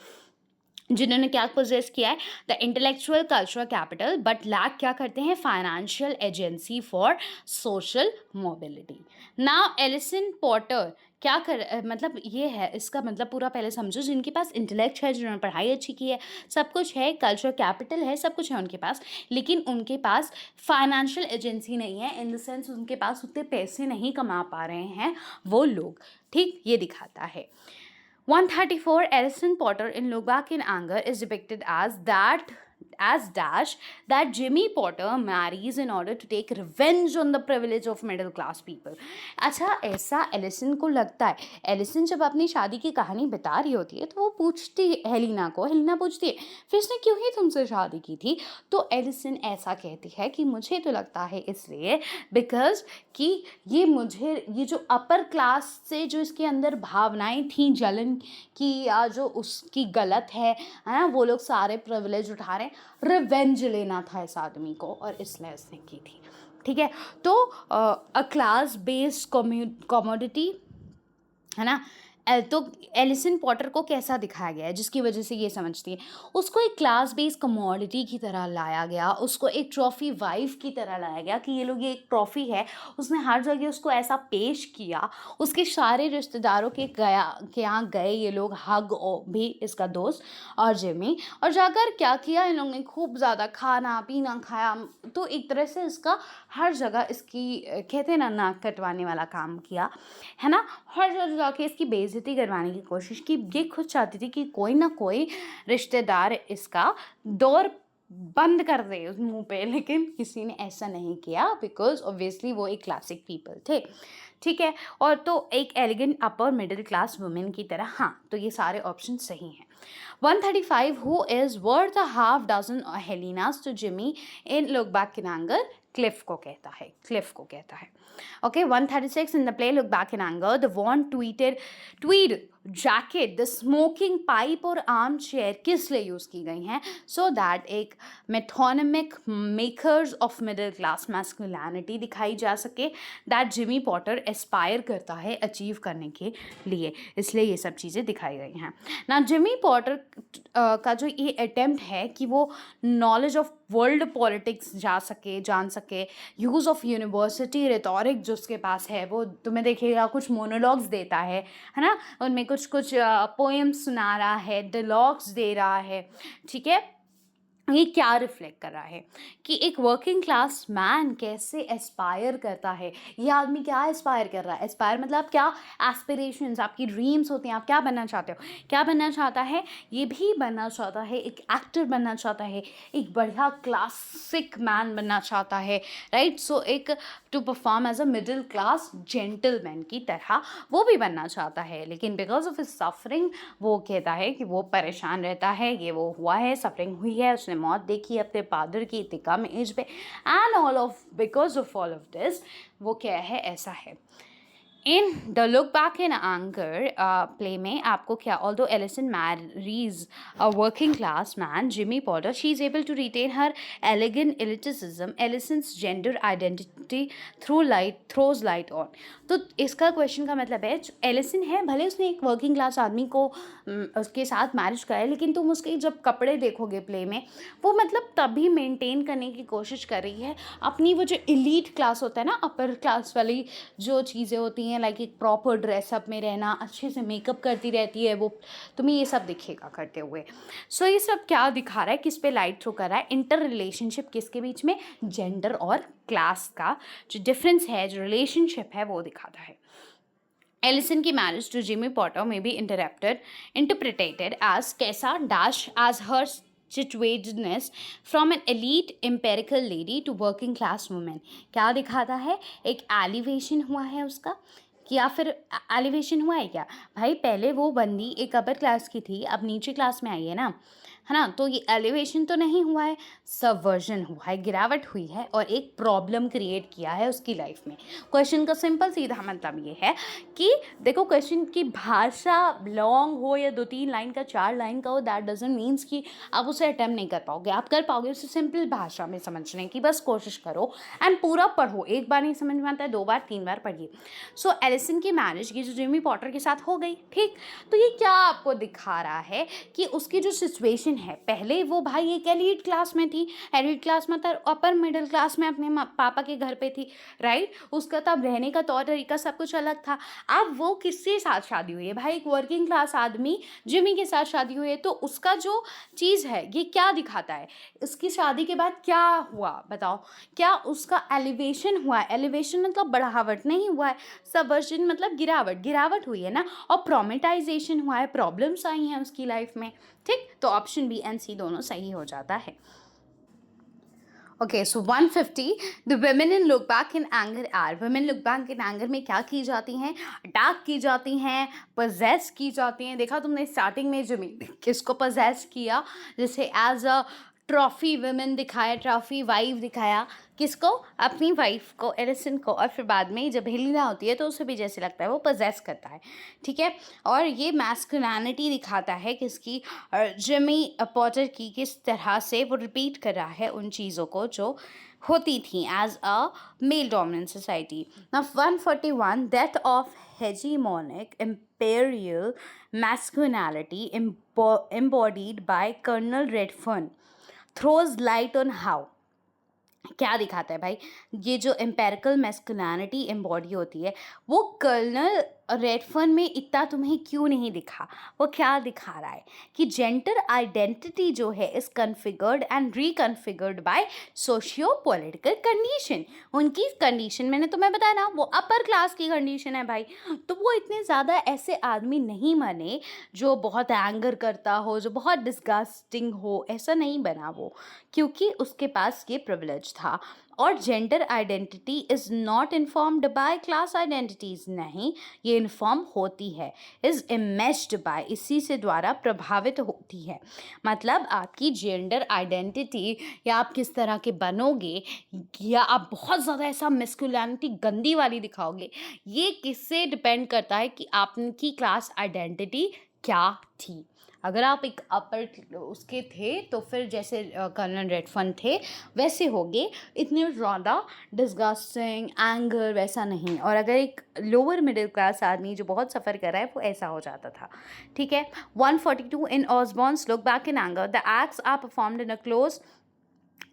जिन्होंने क्या पोजेस किया है? The intellectual cultural capital, but lack क्या करते हैं? Financial agency for social mobility. Now Alison Potter क्या कर मतलब ये है, इसका मतलब पूरा पहले समझो, जिनके पास इंटेलेक्ट है, जिन्होंने पढ़ाई अच्छी की है, सब कुछ है, कल्चरल कैपिटल है, सब कुछ है उनके पास, लेकिन उनके पास फाइनेंशियल एजेंसी नहीं है, इन द सेंस उनके पास उतने पैसे नहीं कमा पा रहे हैं वो लोग, ठीक। ये दिखाता है। 134 Alison Potter in Look Back in Anger is depicted as that as dash that Jimmy Potter marries in order to take revenge on the privilege of middle class people. अच्छा, ऐसा एलिसन को लगता है। एलिसन जब अपनी शादी की कहानी बता रही होती है तो वो पूछती है हेलिना को, हेलिना पूछती है फिर उसने क्यों ही तुमसे शादी की थी, तो एलिसन ऐसा कहती है कि मुझे तो लगता है इसलिए बिकॉज कि ये जो अपर क्लास से जो इसके अंदर भावनाएं थी जलन की या जो उसकी गलत है ना, वो लोग सारे प्रिविलेज उठा रहे हैं, रिवेंज लेना था इस आदमी को और इसलिए उसने की थी। ठीक है, तो अ क्लास बेस्ड कमोडिटी है ना। तो एलिसन पॉटर को कैसा दिखाया गया है जिसकी वजह से ये समझती है, उसको एक क्लास बेस्ड कमोडिटी की तरह लाया गया, उसको एक ट्रॉफी वाइफ की तरह लाया गया कि ये लोग ये एक ट्रॉफी है, उसने हर जगह उसको ऐसा पेश किया, उसके सारे रिश्तेदारों के यहाँ गए ये लोग, हग भी इसका दोस्त और जिमी, और जाकर क्या किया इन लोगों ने, खूब ज़्यादा खाना पीना खाया, तो एक तरह से इसका हर जगह इसकी कहते हैं ना नाक कटवाने वाला काम किया है ना, हर जगह जाके इसकी बेइज्जती करवाने की कोशिश की। ये खुद चाहती थी कि कोई ना कोई रिश्तेदार इसका दौर बंद कर दे उस मुंह पे, लेकिन किसी ने ऐसा नहीं किया बिकॉज ऑब्वियसली वो एक क्लासिक पीपल थे। ठीक है, और तो एक elegant upper middle class women की तरह, हाँ तो ये सारे ऑप्शन सही हैं। 135 who is worth a half dozen Helenas to Jimmy in look back in anger, Cliff को कहता है। Okay, 136 in the play Look Back in Anger, the worn tweed jacket, the smoking pipe और armchair किस लिए use की गई हैं, so that एक metonymic markers of middle class masculinity दिखाई जा सके, दैट जिमी पॉटर एस्पायर करता है अचीव करने के लिए, इसलिए ये सब चीज़ें दिखाई गई हैं ना। जिमी पॉटर का जो ये अटेम्प्ट है कि वो नॉलेज ऑफ वर्ल्ड पॉलिटिक्स जान सके, यूज़ ऑफ यूनिवर्सिटी रिटोरिक जो उसके पास है, वो तुम्हें देखिएगा कुछ मोनोलॉग्स देता है ना, उनमें कुछ पोएम्स सुना रहा है, डायलॉग्स दे रहा है। ठीक है, ये क्या रिफ्लेक्ट कर रहा है कि एक वर्किंग क्लास मैन कैसे एस्पायर करता है, ये आदमी क्या एस्पायर कर रहा है, एस्पायर मतलब क्या, एस्पिरेशंस, आपकी ड्रीम्स होती हैं, आप क्या बनना चाहते हो, क्या बनना चाहता है, ये भी बनना चाहता है, एक एक्टर बनना चाहता है, एक बढ़िया क्लासिक मैन बनना चाहता है, राइट। सो एक to perform as a middle class gentleman की तरह वो भी बनना चाहता है, लेकिन बिकॉज ऑफ हिज सफरिंग वो कहता है कि वो परेशान रहता है, ये वो हुआ है, सफरिंग हुई है, उसने मौत देखी अपने फादर की इतनी कम एज पे, and all of because of all of this वो क्या है, ऐसा है। In the look back in anger play में आपको क्या, although Alison marries a working class man Jimmy Porter, she is able to retain her elegant elitism, Alison's gender identity throws light on. तो इसका क्वेश्चन का मतलब है Allison है, भले उसने एक वर्किंग क्लास आदमी को उसके साथ मैरिज करा है, लेकिन तुम उसके जब कपड़े देखोगे प्ले में, वो मतलब तभी मेंटेन करने की कोशिश कर रही है अपनी वो जो एलीट क्लास होता है ना, अपर क्लास वाली जो चीज़ें होती हैं, लाइक एक प्रॉपर ड्रेसअप में रहना, अच्छे से मेकअप करती रहती है वो, तुम्हें ये सब दिखेगा करते हुए। सो ये सब क्या दिखा रहा है, किस पे लाइट थ्रो कर रहा है, इंटर रिलेशनशिप किसके बीच में, जेंडर और क्लास का जो डिफरेंस है, जो रिलेशनशिप है वो दिखाता है। एलिसन की मैरिज टू जिमी पॉटर में बी इंटरप्रेटेड एज कैसा dash as her situatedness from an elite empirical lady to working class woman, क्या दिखाता है, एक एलिवेशन हुआ है उसका, कि या फिर एलिवेशन हुआ है क्या भाई, पहले वो बंदी एक अपर क्लास की थी, अब नीचे क्लास में आई है ना, है ना, तो ये एलिवेशन तो नहीं हुआ है, सबवर्जन हुआ है, गिरावट हुई है और एक प्रॉब्लम क्रिएट किया है उसकी लाइफ में। क्वेश्चन का सिंपल सीधा मतलब ये है कि देखो, क्वेश्चन की भाषा लॉन्ग हो या 2-3 लाइन का 4 लाइन का हो, दैट डजंट मीन्स कि आप उसे अटेम्प्ट नहीं कर पाओगे, आप कर पाओगे उसे सिंपल भाषा में समझने की, बस कोशिश करो एंड पूरा पढ़ो, एक बार नहीं समझ में आता है, 2 बार 3 बार पढ़िए। सो एलिसन की मैरिज की जो जिमी पॉटर के साथ हो गई, ठीक, तो ये क्या आपको दिखा रहा है कि उसकी जो सिचुएशन है, पहले वो भाई एक एलीट क्लास में थी, एलीट क्लास मतलब अपर मिडिल क्लास में अपने पापा के घर पे थी, राइट, उसका तब रहने का तौर तरीका सब कुछ अलग था। अब वो किसके साथ शादी हुई है भाई, एक वर्किंग क्लास आदमी जिमी के साथ शादी हुई है, तो उसका जो चीज़ है ये क्या दिखाता है, उसकी शादी के बाद क्या हुआ बताओ, क्या उसका एलिवेशन हुआ है, एलिवेशन मतलब बढ़ावट नहीं हुआ है, सबवर्जन मतलब गिरावट हुई है ना, और प्रोमेटाइजेशन हुआ है, प्रॉब्लम्स आई हैं उसकी लाइफ में, ठीक। तो option option B and C दोनों सही हो जाता है। Okay, so 150 the women in look back in anger are, women look back in anger में क्या की जाती हैं? अटैक की जाती हैं, पजेस की जाती हैं। देखा तुमने स्टार्टिंग में जिमी किसको पजेस किया, जैसे एज अ ट्रॉफी वुमेन दिखाया, ट्रॉफी वाइफ दिखाया, किसको? अपनी वाइफ को, एलिसन को, और फिर बाद में जब हेलिना होती है तो उसे भी जैसे लगता है वो पजेस करता है, ठीक है। और ये मैस्कुलिनिटी दिखाता है किसकी? जिमी पॉटर की, किस तरह से वो रिपीट कर रहा है उन चीज़ों को जो होती थी as a male dominant society. Now 141 death of hegemonic imperial masculinity embodied by Colonel Redfern throws light on how, क्या दिखाता है भाई? ये जो एम्पेरिकल मैस्कुलिनिटी एम्बॉडी होती है वो कर्नल रेडफर्न में इतना तुम्हें क्यों नहीं दिखा? वो क्या दिखा रहा है कि जेंडर आइडेंटिटी जो है is configured and reconfigured by socio political condition. उनकी कंडीशन मैंने तुम्हें बताया ना, वो अपर क्लास की कंडीशन है भाई। तो वो इतने ज़्यादा ऐसे आदमी नहीं बने जो बहुत एंगर करता हो, जो बहुत डिस्गस्टिंग हो, ऐसा नहीं बना वो, क्योंकि उसके पास ये प्रिविलेज था। और gender identity is not informed by class identities, नहीं, ये इन्फॉर्म होती है, इज़ इमेज्ड बाय, इसी से द्वारा प्रभावित होती है। मतलब आपकी जेंडर आइडेंटिटी या आप किस तरह के बनोगे, या आप बहुत ज़्यादा ऐसा मेस्कुलिनिटी गंदी वाली दिखाओगे, ये किससे डिपेंड करता है कि आपकी क्लास आइडेंटिटी क्या थी। अगर आप एक अपर उसके थे तो फिर जैसे कर्नल रेडफर्न थे वैसे होगे, इतने ज़्यादा डिस्गस्टिंग एंगर वैसा नहीं। और अगर एक लोअर मिडिल क्लास आदमी जो बहुत सफ़र कर रहा है वो ऐसा हो जाता था, ठीक है। 142 in Osborne's look back in anger the acts are performed in a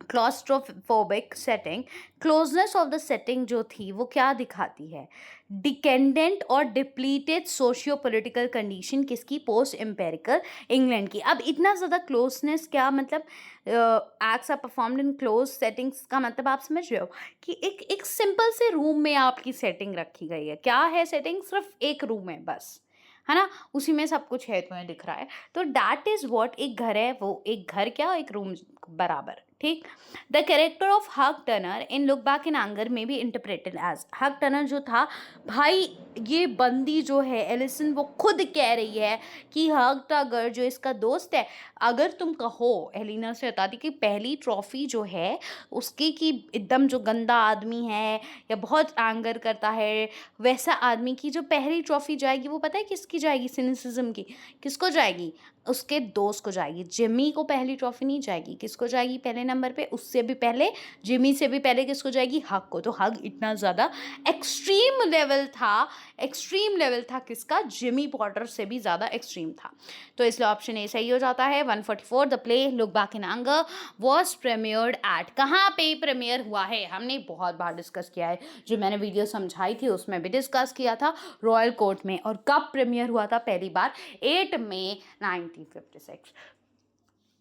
claustrophobic setting. Closeness of the setting जो थी वो क्या दिखाती है? डिकेंडेंट और डिप्लीटेड सोशियो पॉलिटिकल कंडीशन किसकी? पोस्ट एम्पेरिकल इंग्लैंड की। अब इतना ज़्यादा क्लोजनेस क्या मतलब? Acts are performed in close settings का मतलब आप समझ रहे हो कि एक सिंपल से रूम में आपकी सेटिंग रखी गई है। क्या है सेटिंग? सिर्फ एक रूम है बस, है ना, उसी में सब कुछ है, तुम्हें दिख रहा है। तो दैट इज़ वॉट एक घर है, वो एक घर क्या, एक रूम बराबर, ठीक। द कैरेक्टर ऑफ हक Turner in look back in anger में भी इंटरप्रेटेड एज, हक टर्नर जो था भाई, ये बंदी जो है एलिसन वो खुद कह रही है कि हक टर्नर जो इसका दोस्त है, अगर तुम कहो, एलिना से बताती कि पहली ट्रॉफी जो है उसकी कि एकदम जो गंदा आदमी है या बहुत एंगर करता है वैसा आदमी की जो पहली ट्रॉफी जाएगी वो पता है किसकी जाएगी? सिनिसिज्म की। किसको जाएगी? उसके दोस्त को जाएगी। जिमी को पहली ट्रॉफी नहीं जाएगी। किसको जाएगी पहले नंबर पे? उससे भी पहले, जिमी से भी पहले किसको जाएगी? हक को। तो हक इतना ज़्यादा एक्सट्रीम लेवल था, एक्सट्रीम लेवल था किसका? जिमी पॉटर से भी ज़्यादा एक्सट्रीम था। तो इसलिए ऑप्शन ए सही हो जाता है। 144 the play look back in anger was premiered at, कहाँ पे प्रीमियर हुआ है? हमने बहुत बार डिस्कस किया है, जो मैंने वीडियो समझाई थी उसमें भी डिस्कस किया था, रॉयल कोर्ट में। और कब प्रीमियर हुआ था? पहली बार 8 मई 1956।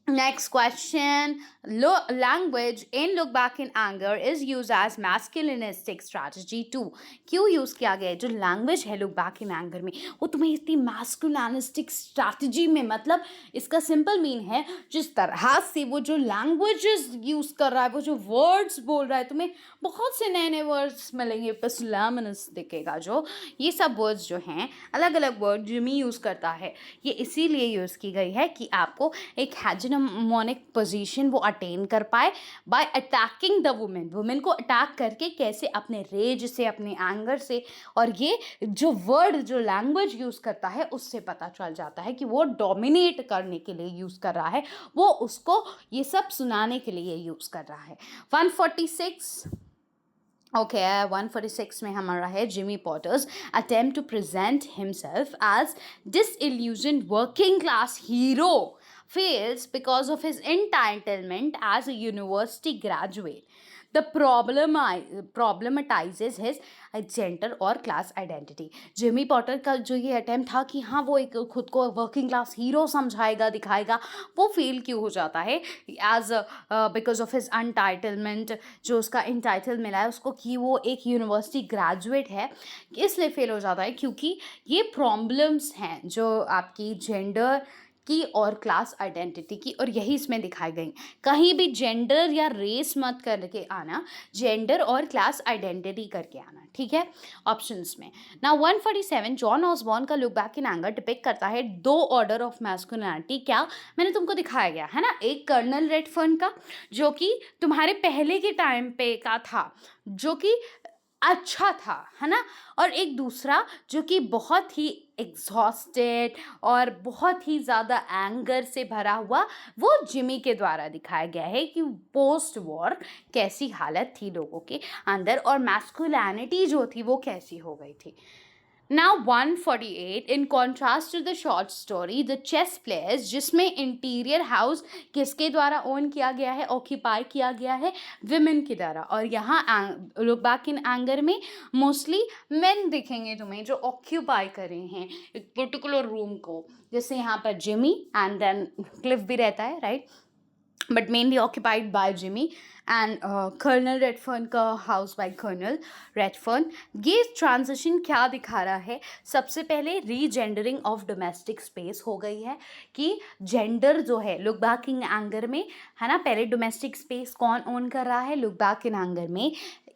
Next question. Language in look back in anger is used as masculinistic strategy too. क्यों यूज़ किया गया है? जो लैंग्वेज है लुक बैक इन एंगर में वो तुम्हें इतनी मैस्कुलिनिस्टिक स्ट्रैटेजी में, मतलब इसका सिंपल मीन है जिस तरह से वो जो लैंग्वेजेस यूज़ कर रहा है, वो जो वर्ड्स बोल रहा है, तुम्हें बहुत से नए नए वर्ड्स मिलेंगे, पसलामनस दिखेगा। जो ये सब वर्ड्स जो हैं, अलग अलग वर्ड जिमी यूज़ करता है, ये इसीलिए यूज़ की गई है कि आपको एक हेजेमोनिक पोजीशन वो अटेन कर pi by attacking the women. Women को अटैक करके कैसे? अपने रेज से, अपने एंगर से। और ये जो वर्ड, जो लैंग्वेज यूज़ करता है उससे पता चल जाता है कि वो डोमिनेट करने के लिए यूज़ कर रहा है, वो उसको ये सब सुनाने के लिए यूज़ कर रहा है। 146 ओके 146 में हमारा है Jimmy Porter's attempt to present himself as disillusion working class hero fails because of his entitlement as a university graduate. The problematizes his gender और क्लास आइडेंटिटी। जिमी पॉटर का जो ये अटैम्प्ट था कि हाँ वो एक खुद को वर्किंग क्लास हीरो समझाएगा, दिखाएगा, वो फेल क्यों हो जाता है? एज बिकॉज ऑफ हिज अनटाइटलमेंट, जो उसका इंटाइटल मिला है उसको कि वो एक यूनिवर्सिटी ग्रेजुएट है, इसलिए फेल हो जाता है क्योंकि ये प्रॉब्लम्स हैं जो आपकी जेंडर की और क्लास आइडेंटिटी की, और यही इसमें दिखाई गई। कहीं भी जेंडर या रेस मत करके आना, जेंडर और क्लास आइडेंटिटी करके आना, ठीक है, ऑप्शंस में। नाउ 147, जॉन ऑसबॉर्न का look back in anger depict करता है 2 ऑर्डर ऑफ मैस्कुलिनिटी। क्या मैंने तुमको दिखाया गया है ना, एक कर्नल रेडफर्न का जो कि तुम्हारे पहले के टाइम पे का था, जो कि अच्छा था, है ना, और एक दूसरा जो कि बहुत ही एग्जॉस्टेड और बहुत ही ज़्यादा एंगर से भरा हुआ, वो जिमी के द्वारा दिखाया गया है कि पोस्ट वॉर कैसी हालत थी लोगों के अंदर और मैस्कुलिनिटी जो थी वो कैसी हो गई थी। Now 148, in contrast to the short story, the chess players, जिसमें इंटीरियर हाउस किसके द्वारा ओन किया गया है, ऑक्यूपाई किया गया है, विमेन की द्वारा, और यहाँ लुक बैक इन एंगर में मोस्टली मेन दिखेंगे तुम्हें जो ऑक्यूपाई कर रहे हैं एक पर्टिकुलर रूम को, जैसे यहाँ पर जिमी एंड देन क्लिफ भी रहता है, right, but mainly occupied by Jimmy and Colonel Redfern का हाउस बाय कर्नल रेडफर्न। ये ट्रांजिशन क्या दिखा रहा है, सबसे पहले रीजेंडरिंग ऑफ डोमेस्टिक स्पेस हो गई है कि जेंडर जो है लुक बैक इन एंगर में, है ना, पहले डोमेस्टिक स्पेस कौन ओन कर रहा है, लुक बैक इन एंगर में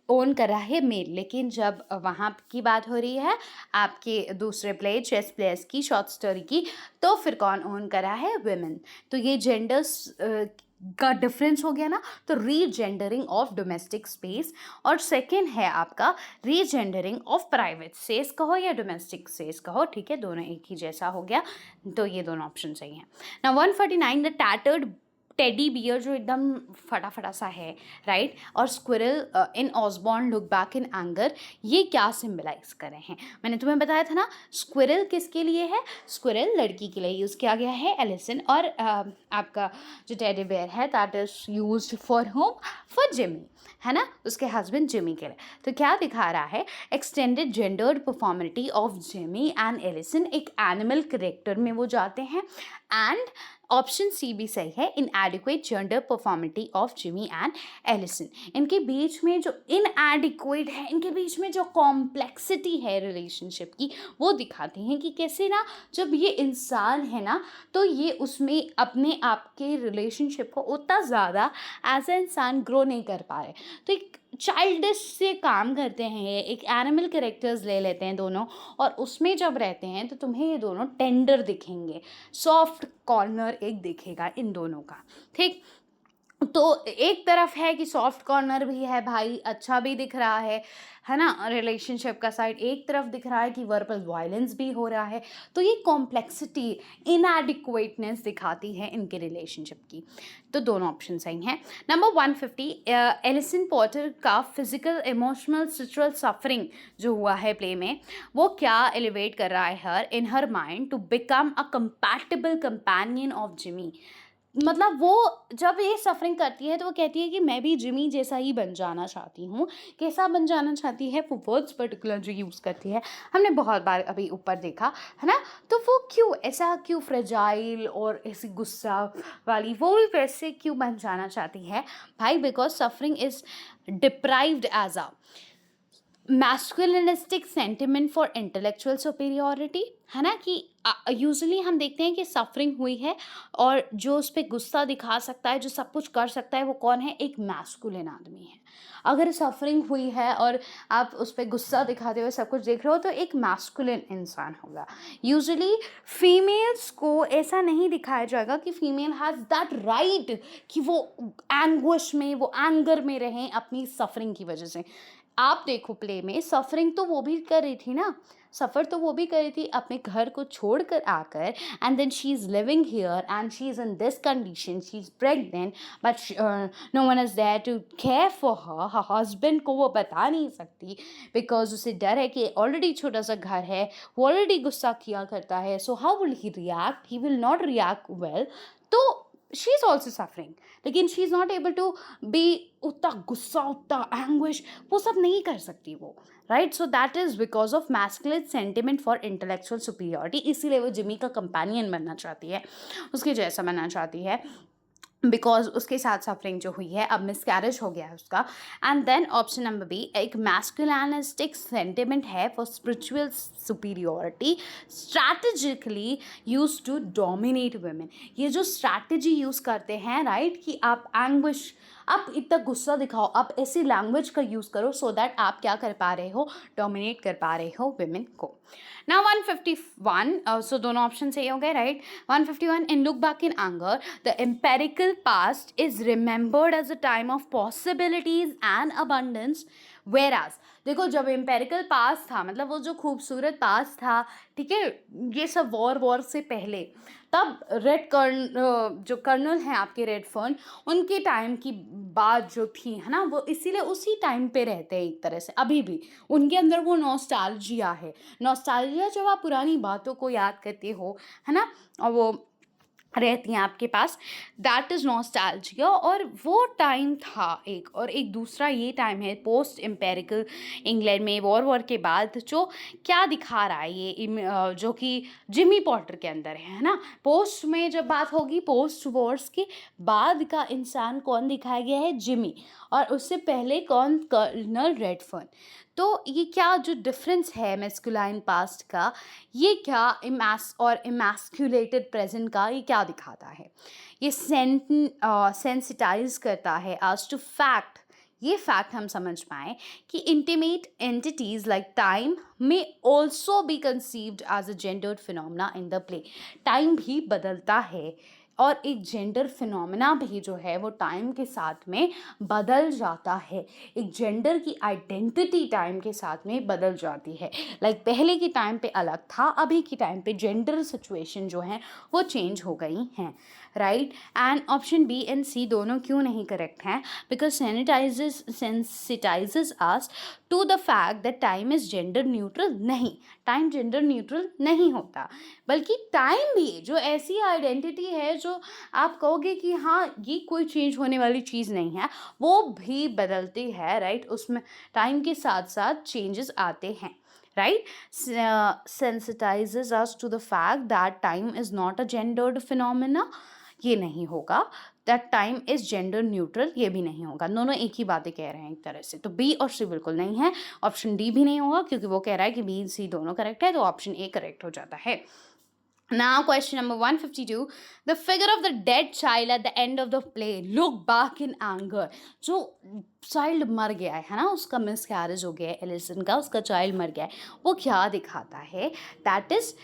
ओन कर रहा है मेल, लेकिन जब वहाँ की बात हो रही है आपके दूसरे प्ले चेस प्लेयर्स की, शॉर्ट स्टोरी की, तो फिर कौन ओन कर रहा है, विमेन। तो ये जेंडर्स का डिफरेंस हो गया ना, तो रीजेंडरिंग ऑफ डोमेस्टिक स्पेस, और सेकेंड है आपका रीजेंडरिंग ऑफ प्राइवेट स्पेस कहो या डोमेस्टिक स्पेस कहो, ठीक है, दोनों एक ही जैसा हो गया, तो ये दोनों ऑप्शन सही हैं। ना 149, द टैटर्ड टेडी बियर जो एकदम फटाफटा सा है, राइट, और squirrel in Osborne look back in anger, ये क्या सिंबलाइज कर रहे हैं, मैंने तुम्हें बताया था ना, स्क्विरल किसके लिए है, स्क्विरल लड़की के लिए यूज़ किया गया है, एलिसन, और आपका जो टेडी बियर है that is used for home, for Jimmy, है ना, उसके हस्बैंड जिमी के लिए। तो क्या दिखा रहा है, extended gendered performative of Jimmy and Alison, एक एनिमल करेक्टर में वो जाते हैं, एंड ऑप्शन सी भी सही है, inadequate gender performative of Jimmy and Alison. इनके बीच में जो इनएडिक्वेट है, इनके बीच में जो कॉम्प्लेक्सिटी है रिलेशनशिप की, वो दिखाते हैं कि कैसे ना जब ये इंसान है ना, तो ये उसमें अपने आप के रिलेशनशिप को उतना ज़्यादा एज ए इंसान ग्रो नहीं कर पा रहे, तो एक चाइल्डिश से काम करते हैं, ये एक एनिमल कैरेक्टर्स ले लेते हैं दोनों, और उसमें जब रहते हैं तो तुम्हें ये दोनों टेंडर दिखेंगे, सॉफ्ट कॉर्नर एक दिखेगा इन दोनों का, ठीक। तो एक तरफ है कि सॉफ्ट कॉर्नर भी है भाई, अच्छा भी दिख रहा है ना, रिलेशनशिप का साइड एक तरफ दिख रहा है कि वर्बल वायलेंस भी हो रहा है, तो ये कॉम्प्लेक्सिटी, इनएडिक्वेटनेस दिखाती है इनके रिलेशनशिप की, तो दोनों ऑप्शन सही हैं। नंबर 150, एलिसन पॉटर का फिजिकल इमोशनल स्पिरिचुअल सफरिंग जो हुआ है प्ले में, वो क्या एलिवेट कर रहा है her in her mind to become a compatible companion of Jimmy, मतलब वो जब ये सफरिंग करती है तो वो कहती है कि मैं भी जिमी जैसा ही बन जाना चाहती हूँ, कैसा बन जाना चाहती है, वो वर्ड्स पर्टिकुलर जो यूज़ करती है हमने बहुत बार अभी ऊपर देखा है ना, तो वो क्यों ऐसा, क्यों फ्रेजाइल और ऐसी गुस्सा वाली, वो भी वैसे क्यों बन जाना चाहती है भाई, because suffering is deprived as a masculinistic sentiment for intellectual superiority, है ना, कि यूजुअली हम देखते हैं कि सफरिंग हुई है और जो उस पर गुस्सा दिखा सकता है, जो सब कुछ कर सकता है, वो कौन है, एक मैस्कुलिन आदमी है। अगर सफरिंग हुई है और आप उस पर गुस्सा दिखाते हुए सब कुछ देख रहे हो तो एक मैस्कुलिन इंसान होगा। यूजुअली फीमेल्स को ऐसा नहीं दिखाया जाएगा कि फीमेल हैज़ दैट राइट कि वो एंग्विश में, वो एंगर में रहें अपनी सफरिंग की वजह से। आप देखो प्ले में सफरिंग तो वो भी कर रही थी ना, सफ़र तो वो भी कर रही थी अपने घर को छोड़ कर आकर, and then she is living here and she is in this condition, she is pregnant, but no one is there to care for her husband को वो बता नहीं सकती बिकॉज उसे डर है कि ऑलरेडी छोटा सा घर है, वो ऑलरेडी गुस्सा किया करता है, so how will he react, he will not react well, तो शी इज़ ऑल्सो सफरिंग, लेकिन she is not able to be उतना गुस्सा, उतना एंग्विश, वो सब नहीं कर सकती वो, right. So that is because of masculine sentiment for intellectual superiority, इसीलिए वो जिमी का कंपेनियन बनना चाहती है, उसके जैसा बनना चाहती है। बिकॉज उसके साथ सफरिंग जो हुई है, अब मिसकैरेज हो गया है उसका। And then option number B, एक मैस्कुलिनिस्टिक सेंटिमेंट है for spiritual superiority strategically use to dominate women. ये जो स्ट्रैटेजी यूज़ करते हैं, राइट, कि आप एंग्विश, आप इतना गुस्सा दिखाओ, आप ऐसी लैंग्वेज का यूज़ करो सो दैट आप क्या कर पा रहे हो, डोमिनेट कर पा रहे हो वुमेन को। नाउ 151, सो दोनों ऑप्शन सही हो गए, right. 151, in look back in anger the imperial past is remembered as a time of possibilities and abundance, वेराज। देखो, जब एम्पेरिकल पास्ट था, मतलब वो जो खूबसूरत पास्ट था, ठीक है, ये सब वॉर से पहले, तब जो कर्नल हैं आपके रेडफर्न, उनके टाइम की बात जो थी, है ना, वो इसीलिए उसी टाइम पे रहते हैं एक तरह से अभी भी। उनके अंदर वो नॉस्टैल्जिया है। नॉस्टैल्जिया, जब आप पुरानी बातों को याद करते हो, है ना, और वो रहती हैं आपके पास, दैट इज़ नॉस्टैल्जिया। और वो टाइम था एक, और एक दूसरा ये टाइम है पोस्ट एम्पेरिकल इंग्लैंड में वॉर के बाद, जो क्या दिखा रहा है ये जो कि जिमी पॉटर के अंदर है ना। पोस्ट में जब बात होगी, पोस्ट वॉर्स के बाद का इंसान कौन दिखाया गया है, जिमी, और उससे पहले कौन, कर्नल रेडफर्न। तो ये क्या जो डिफरेंस है मैस्कुलाइन पास्ट का, ये क्या इमैस्कुलेटेड प्रेजेंट का, ये क्या दिखाता है, ये सेंसिटाइज करता है आज टू फैक्ट। ये फैक्ट हम समझ पाएँ कि intimate entities like time may also be conceived as a gendered phenomena in the play. Time भी बदलता है, और एक जेंडर फिनोमिना भी जो है वो टाइम के साथ में बदल जाता है। एक जेंडर की आइडेंटिटी टाइम के साथ में बदल जाती है। लाइक पहले के टाइम पे अलग था, अभी के टाइम पे जेंडर सिचुएशन जो है वो चेंज हो गई हैं, right. And option B and C दोनों क्यों नहीं करेक्ट हैं, because sensitizes us to the fact that time is gender neutral. नहीं, टाइम जेंडर न्यूट्रल नहीं होता, बल्कि टाइम भी जो ऐसी आइडेंटिटी है जो आप कहोगे कि हाँ ये कोई चेंज होने वाली चीज़ नहीं है, वो भी बदलती है, राइट। उसमें टाइम के साथ साथ चेंजेस आते हैं, right, sensitizes us to the fact that time is not a gendered phenomena, ये नहीं होगा। That time is gender neutral, ये भी नहीं होगा। दोनों एक ही बातें कह रहे हैं एक तरह से। तो बी और सी बिल्कुल नहीं है, ऑप्शन डी भी नहीं होगा, क्योंकि वो कह रहा है कि बी सी दोनों करेक्ट है, तो ऑप्शन ए करेक्ट हो जाता है। Now question number 152, the figure of the dead child at the end of the play look back in anger। जो चाइल्ड मर गया है ना, उसका मिसकैरेज हो गया है, एलिसन का, उसका चाइल्ड मर गया है, वो क्या दिखाता है, दैट इज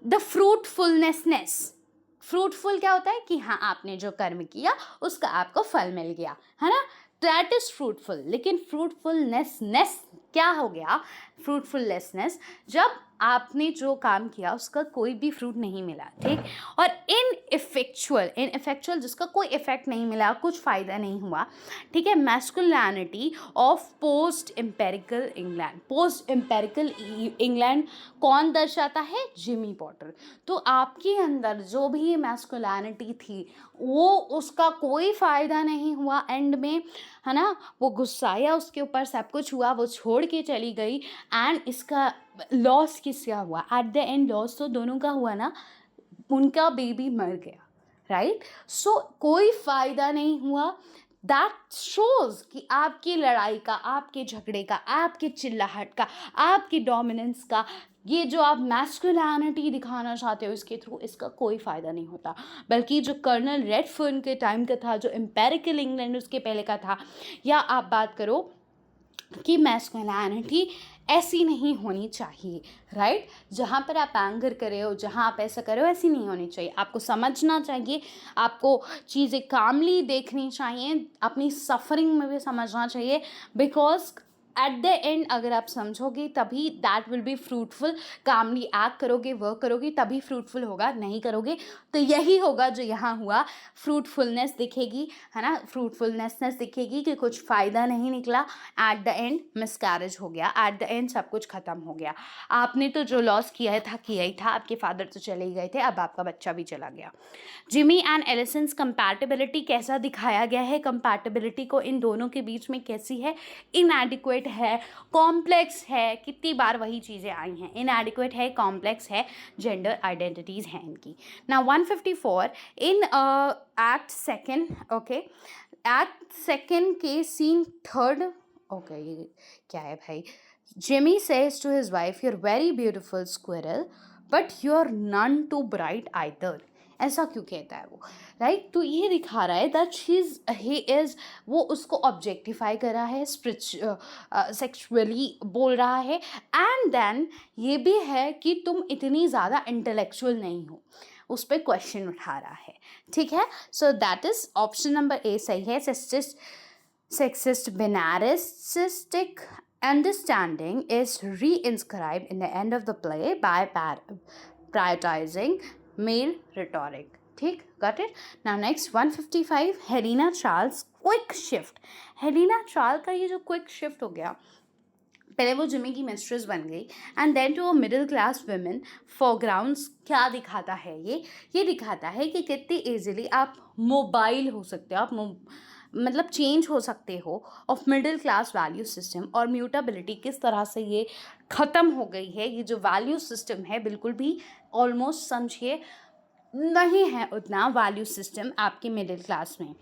द फ्रूटफुलनेसनेस। फ्रूटफुल क्या होता है कि हाँ आपने जो कर्म किया उसका आपको फल मिल गया, है ना, दैट इज फ्रूटफुल। लेकिन फ्रूटफुलनेस क्या हो गया, फ्रूटफुलनेसनेस, जब आपने जो काम किया उसका कोई भी फ्रूट नहीं मिला, ठीक। और इनइफेक्चुअल जिसका कोई इफेक्ट नहीं मिला, कुछ फ़ायदा नहीं हुआ, ठीक है। Masculinity of post imperial England. Post imperial England कौन दर्शाता है, जिमी पॉटर। तो आपके अंदर जो भी मैस्कुलिनिटी थी वो, उसका कोई फ़ायदा नहीं हुआ एंड में, है ना। वो गुस्साया, उसके ऊपर सब कुछ हुआ, वो छोड़ के चली गई, एंड इसका लॉस किसका हुआ, एट द एंड लॉस तो दोनों का हुआ ना, उनका बेबी मर गया, राइट। सो कोई फ़ायदा नहीं हुआ। दैट शोज़ कि आपकी लड़ाई का, आपके झगड़े का, आपके चिल्लाहट का, आपकी डोमिनेंस का, ये जो आप मैस्कुलिनिटी दिखाना चाहते हो इसके थ्रू, इसका कोई फ़ायदा नहीं होता। बल्कि जो कर्नल रेडफर्न के टाइम का था, जो एम्पेरिकल इंग्लैंड उसके पहले का था, या आप बात करो कि मैस्कुलिनिटी ऐसी नहीं होनी चाहिए, राइट। जहाँ पर आप एंगर करे हो, जहाँ आप ऐसा करे हो, ऐसी नहीं होनी चाहिए। आपको समझना चाहिए, आपको चीज़ें कामली देखनी चाहिए, अपनी सफरिंग में भी समझना चाहिए, बिकॉज एट द एंड अगर आप समझोगे तभी that will be fruitful. Calmly act करोगे, वर्क करोगे, तभी फ्रूटफुल होगा। नहीं करोगे तो यही होगा जो यहाँ हुआ, फ्रूटफुलनेस दिखेगी, है ना, फ्रूटफुलनेसनेस दिखेगी कि कुछ फ़ायदा नहीं निकला, एट द एंड मिसकैरेज हो गया, एट द एंड सब कुछ ख़त्म हो गया। आपने तो जो लॉस किया ही था, आपके फादर तो चले ही गए थे, अब आपका बच्चा भी चला गया। जिमी एंड एलिसन्स कंपैटिबिलिटी कैसा दिखाया गया है, कंपैटिबिलिटी को इन दोनों के बीच में कैसी है, इनएडिक्वेट है, कॉम्प्लेक्स है, कितनी बार वही चीज़ें आई हैं, इनएडिक्वेट है, कॉम्प्लेक्स है, जेंडर आइडेंटिटीज़ हैं इनकी। ना 154 in act second, okay, act second के सीन थर्ड, ओके ये क्या है भाई, Jimmy says to his wife you are very beautiful squirrel but you are none too bright either. ऐसा क्यों कहता है वो, राइट? तो ये दिखा रहा है दैट ही इज़, वो उसको ऑब्जेक्टिफाई कर रहा है, सेक्सुअली बोल रहा है, एंड देन ये भी है कि तुम इतनी ज़्यादा इंटेलेक्चुअल नहीं हो, उस पर क्वेश्चन उठा रहा है, ठीक है? So that is option number ए सही है। Sexist binarist understanding is re-inscribed in the end of the play by prioritizing male rhetoric. ठीक, got it? Now next 155 Helena Charles quick shift. Helena Charles का ये जो क्विक शिफ्ट हो गया, पहले वो जिमी की मिस्ट्रेस बन गई and then to a middle class women foregrounds. क्या दिखाता है ये दिखाता है कि कितनी ईजिली आप मोबाइल हो सकते हो, आप मतलब चेंज हो सकते हो of middle class value system, और म्यूटेबिलिटी किस तरह से ये ख़त्म हो गई है। ये जो वैल्यू सिस्टम है बिल्कुल भी ऑलमोस्ट समझिए नहीं है उतना वैल्यू सिस्टम आपके मिडिल क्लास में।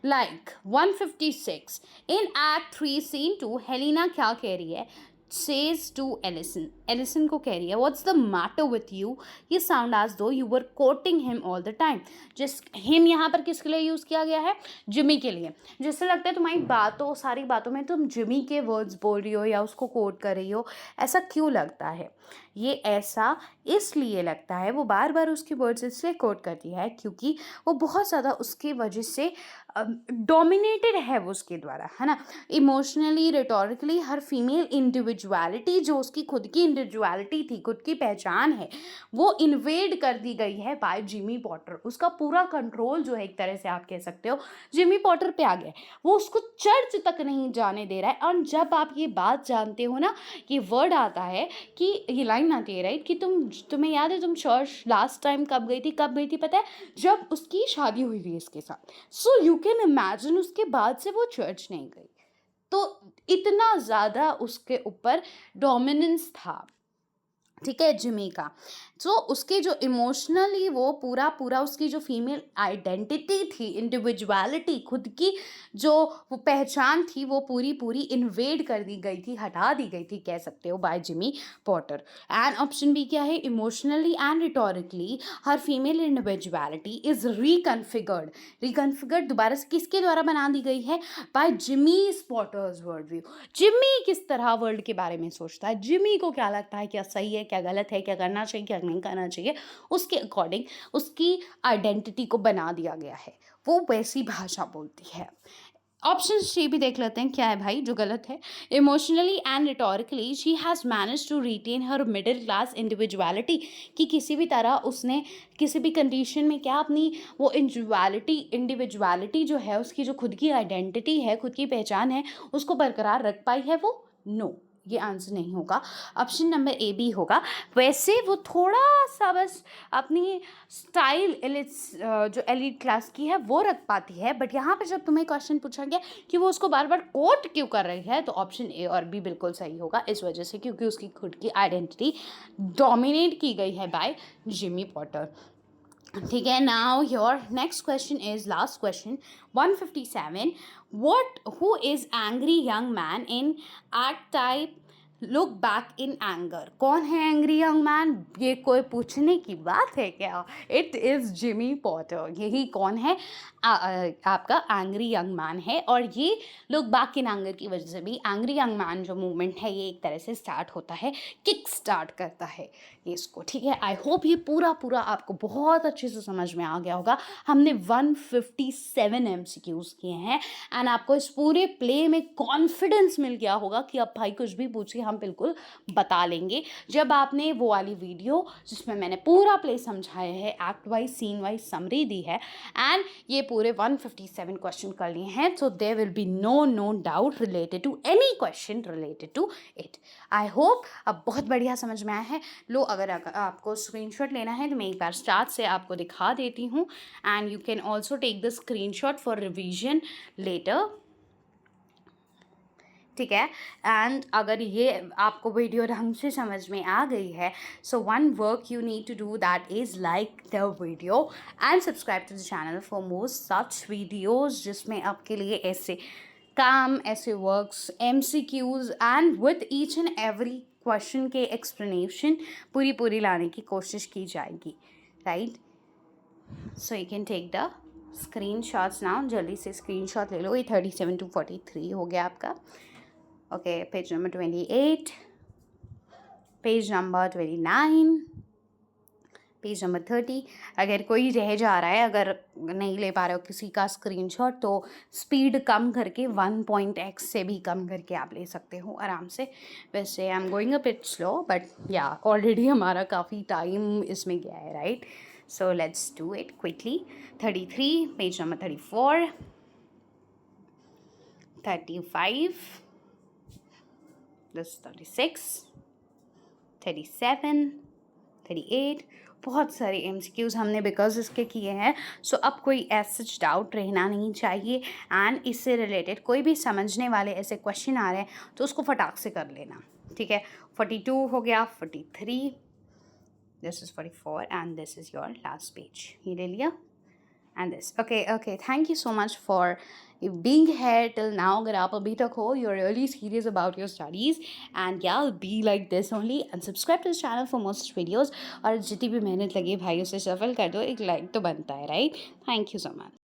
Like 156 in act 3 scene 2 Helena क्या कह रही है, सेज टू एलिसन को कह रही है what's the matter with you, ये साउंड एज दो you were coating him all the time. जिस हिम यहाँ पर किसके लिए यूज़ किया गया है, जिमी के लिए। जिससे लगता है तुम्हारी बातों, सारी बातों में तुम जिमी के वर्ड्स बोल रही हो या उसको कोट कर रही हो। ऐसा क्यों लगता है? ये ऐसा इसलिए लगता है, वो बार बार उसके वर्ड्स इसलिए कोट करती है क्योंकि वो बहुत ज़्यादा उसके वजह से डोमिनेटेड है वो उसके द्वारा, है ना। इमोशनली, रिटोरिकली हर फीमेल इंडिविजुअलिटी, जो उसकी खुद की इंडिविजुअलिटी थी, खुद की पहचान है, वो इन्वेड कर दी गई है बाय जिमी पॉटर। उसका पूरा कंट्रोल जो है, एक तरह से आप कह सकते हो, जिमी पॉटर पे आ गया है। वो उसको चर्च तक नहीं जाने दे रहा है। और जब आप ये बात जानते हो ना, ये वर्ड आता है कि ये लाइन आती है, राइट, कि तुम्हें याद है तुम चर्च लास्ट टाइम कब गई थी पता है, जब उसकी शादी हुई थी इसके साथ। सो यू कैन इमेजिन उसके बाद से वो चर्च नहीं गई। तो इतना ज़्यादा उसके ऊपर डोमिनेंस था, ठीक है, जिमी का। तो उसके जो इमोशनली वो पूरा उसकी जो फीमेल आइडेंटिटी थी, इंडिविजुअलिटी, खुद की जो वो पहचान थी, वो पूरी इन्वेड कर दी गई थी, हटा दी गई थी, कह सकते हो, by Jimmy Porter. And option B क्या है, emotionally and rhetorically her female individuality is reconfigured दोबारा से किसके द्वारा बना दी गई है, by Jimmy Porter's world view. Jimmy किस तरह वर्ल्ड के बारे में सोचता है, जिमी को क्या लगता है, क्या सही है, क्या गलत है, क्या करना चाहिए, क्या नहीं करना चाहिए, उसके अकॉर्डिंग उसकी आइडेंटिटी को बना दिया गया है। वो वैसी भाषा बोलती है। ऑप्शन सी भी देख लेते हैं क्या है भाई जो गलत है। Emotionally and rhetorically she has manage to retain her middle class individuality, कि किसी भी तरह उसने किसी भी कंडीशन में क्या अपनी वो इंडिविजुअलिटी जो है, उसकी जो खुद की आइडेंटिटी है, खुद की पहचान है, उसको बरकरार रख पाई है वो। नो, ये आंसर नहीं होगा, ऑप्शन नंबर ए बी होगा। वैसे वो थोड़ा सा बस अपनी स्टाइल जो एलिट क्लास की है वो रख पाती है, बट यहाँ पे जब तुम्हें क्वेश्चन पूछा गया कि वो उसको बार बार कोट क्यों कर रही है, तो ऑप्शन ए और बी बिल्कुल सही होगा, इस वजह से क्योंकि उसकी खुद की आइडेंटिटी डोमिनेट की गई है बाय जिमी पॉटर। ठीक है, now your next question is last question 157 who is angry young man in archetype look back in anger. कौन है एंग्री यंग मैन, ये कोई पूछने की बात है क्या? It is Jimmy Potter. यही कौन है, आपका एंग्री यंग मैन है। और ये लुक बैक इन एंगर की वजह से भी एंग्री यंग मैन जो मूवमेंट है ये एक तरह से स्टार्ट होता है, किक स्टार्ट करता है ये इसको। ठीक है, आई होप ये पूरा आपको बहुत अच्छे से समझ में आ गया होगा। हमने 157 MCQs किए हैं एंड आपको इस पूरे प्ले में कॉन्फिडेंस मिल गया होगा कि अब भाई कुछ भी पूछिए हम बिल्कुल बता लेंगे। जब आपने वो वाली वीडियो जिसमें मैंने पूरा प्ले समझाया है, act wise scene wise summary दी है एंड ये पूरे 157 क्वेश्चन कर लिए हैं, so there will be no doubt related to any question related to it. I hope अब बहुत बढ़िया समझ में आया है। लो, अगर आपको स्क्रीनशॉट लेना है तो मैं एक बार स्टार्ट से आपको दिखा देती हूँ and you can also take the screenshot for revision later. ठीक है। एंड अगर ये आपको वीडियो ढंग से समझ में आ गई है, so one work you need to do that is like the video and subscribe to the channel for more such videos, जिसमें आपके लिए ऐसे काम, ऐसे works, MCQs and with each and every question के एक्सप्लेनेशन पूरी लाने की कोशिश की जाएगी, right. So you can take the screenshots now, जल्दी से स्क्रीनशॉट ले लो। ये 37 to 43 हो गया आपका। Okay, page number 28, page number 29, page number 30। अगर कोई रह जा रहा है, अगर नहीं ले पा रहे हो किसी का स्क्रीनशॉट, तो स्पीड कम करके 1.x से भी कम करके आप ले सकते हो आराम से। वैसे I am going a bit slow, but या ऑलरेडी हमारा काफ़ी टाइम इसमें गया है, right. So let's do it quickly. 33, page number 34, 35, this 36, 37, 38। बहुत सारे MCQs हमने बिकॉज इसके किए हैं। सो अब कोई सच डाउट रहना नहीं चाहिए, एंड इससे रिलेटेड कोई भी समझने वाले ऐसे क्वेश्चन आ रहे हैं तो उसको फटाक से कर लेना, ठीक है। 42 हो गया, 43, this is 44 and this is your last page. ये ले लिया and this. Okay, thank you so much for being here till now. अगर आप अभी तक हो, you're really serious about your studies, and yeah, be like this only and subscribe to this channel for more such videos. और जितनी भी मेहनत लगी भाई उसे सफल कर दो, एक लाइक तो बनता है, right? Thank you so much.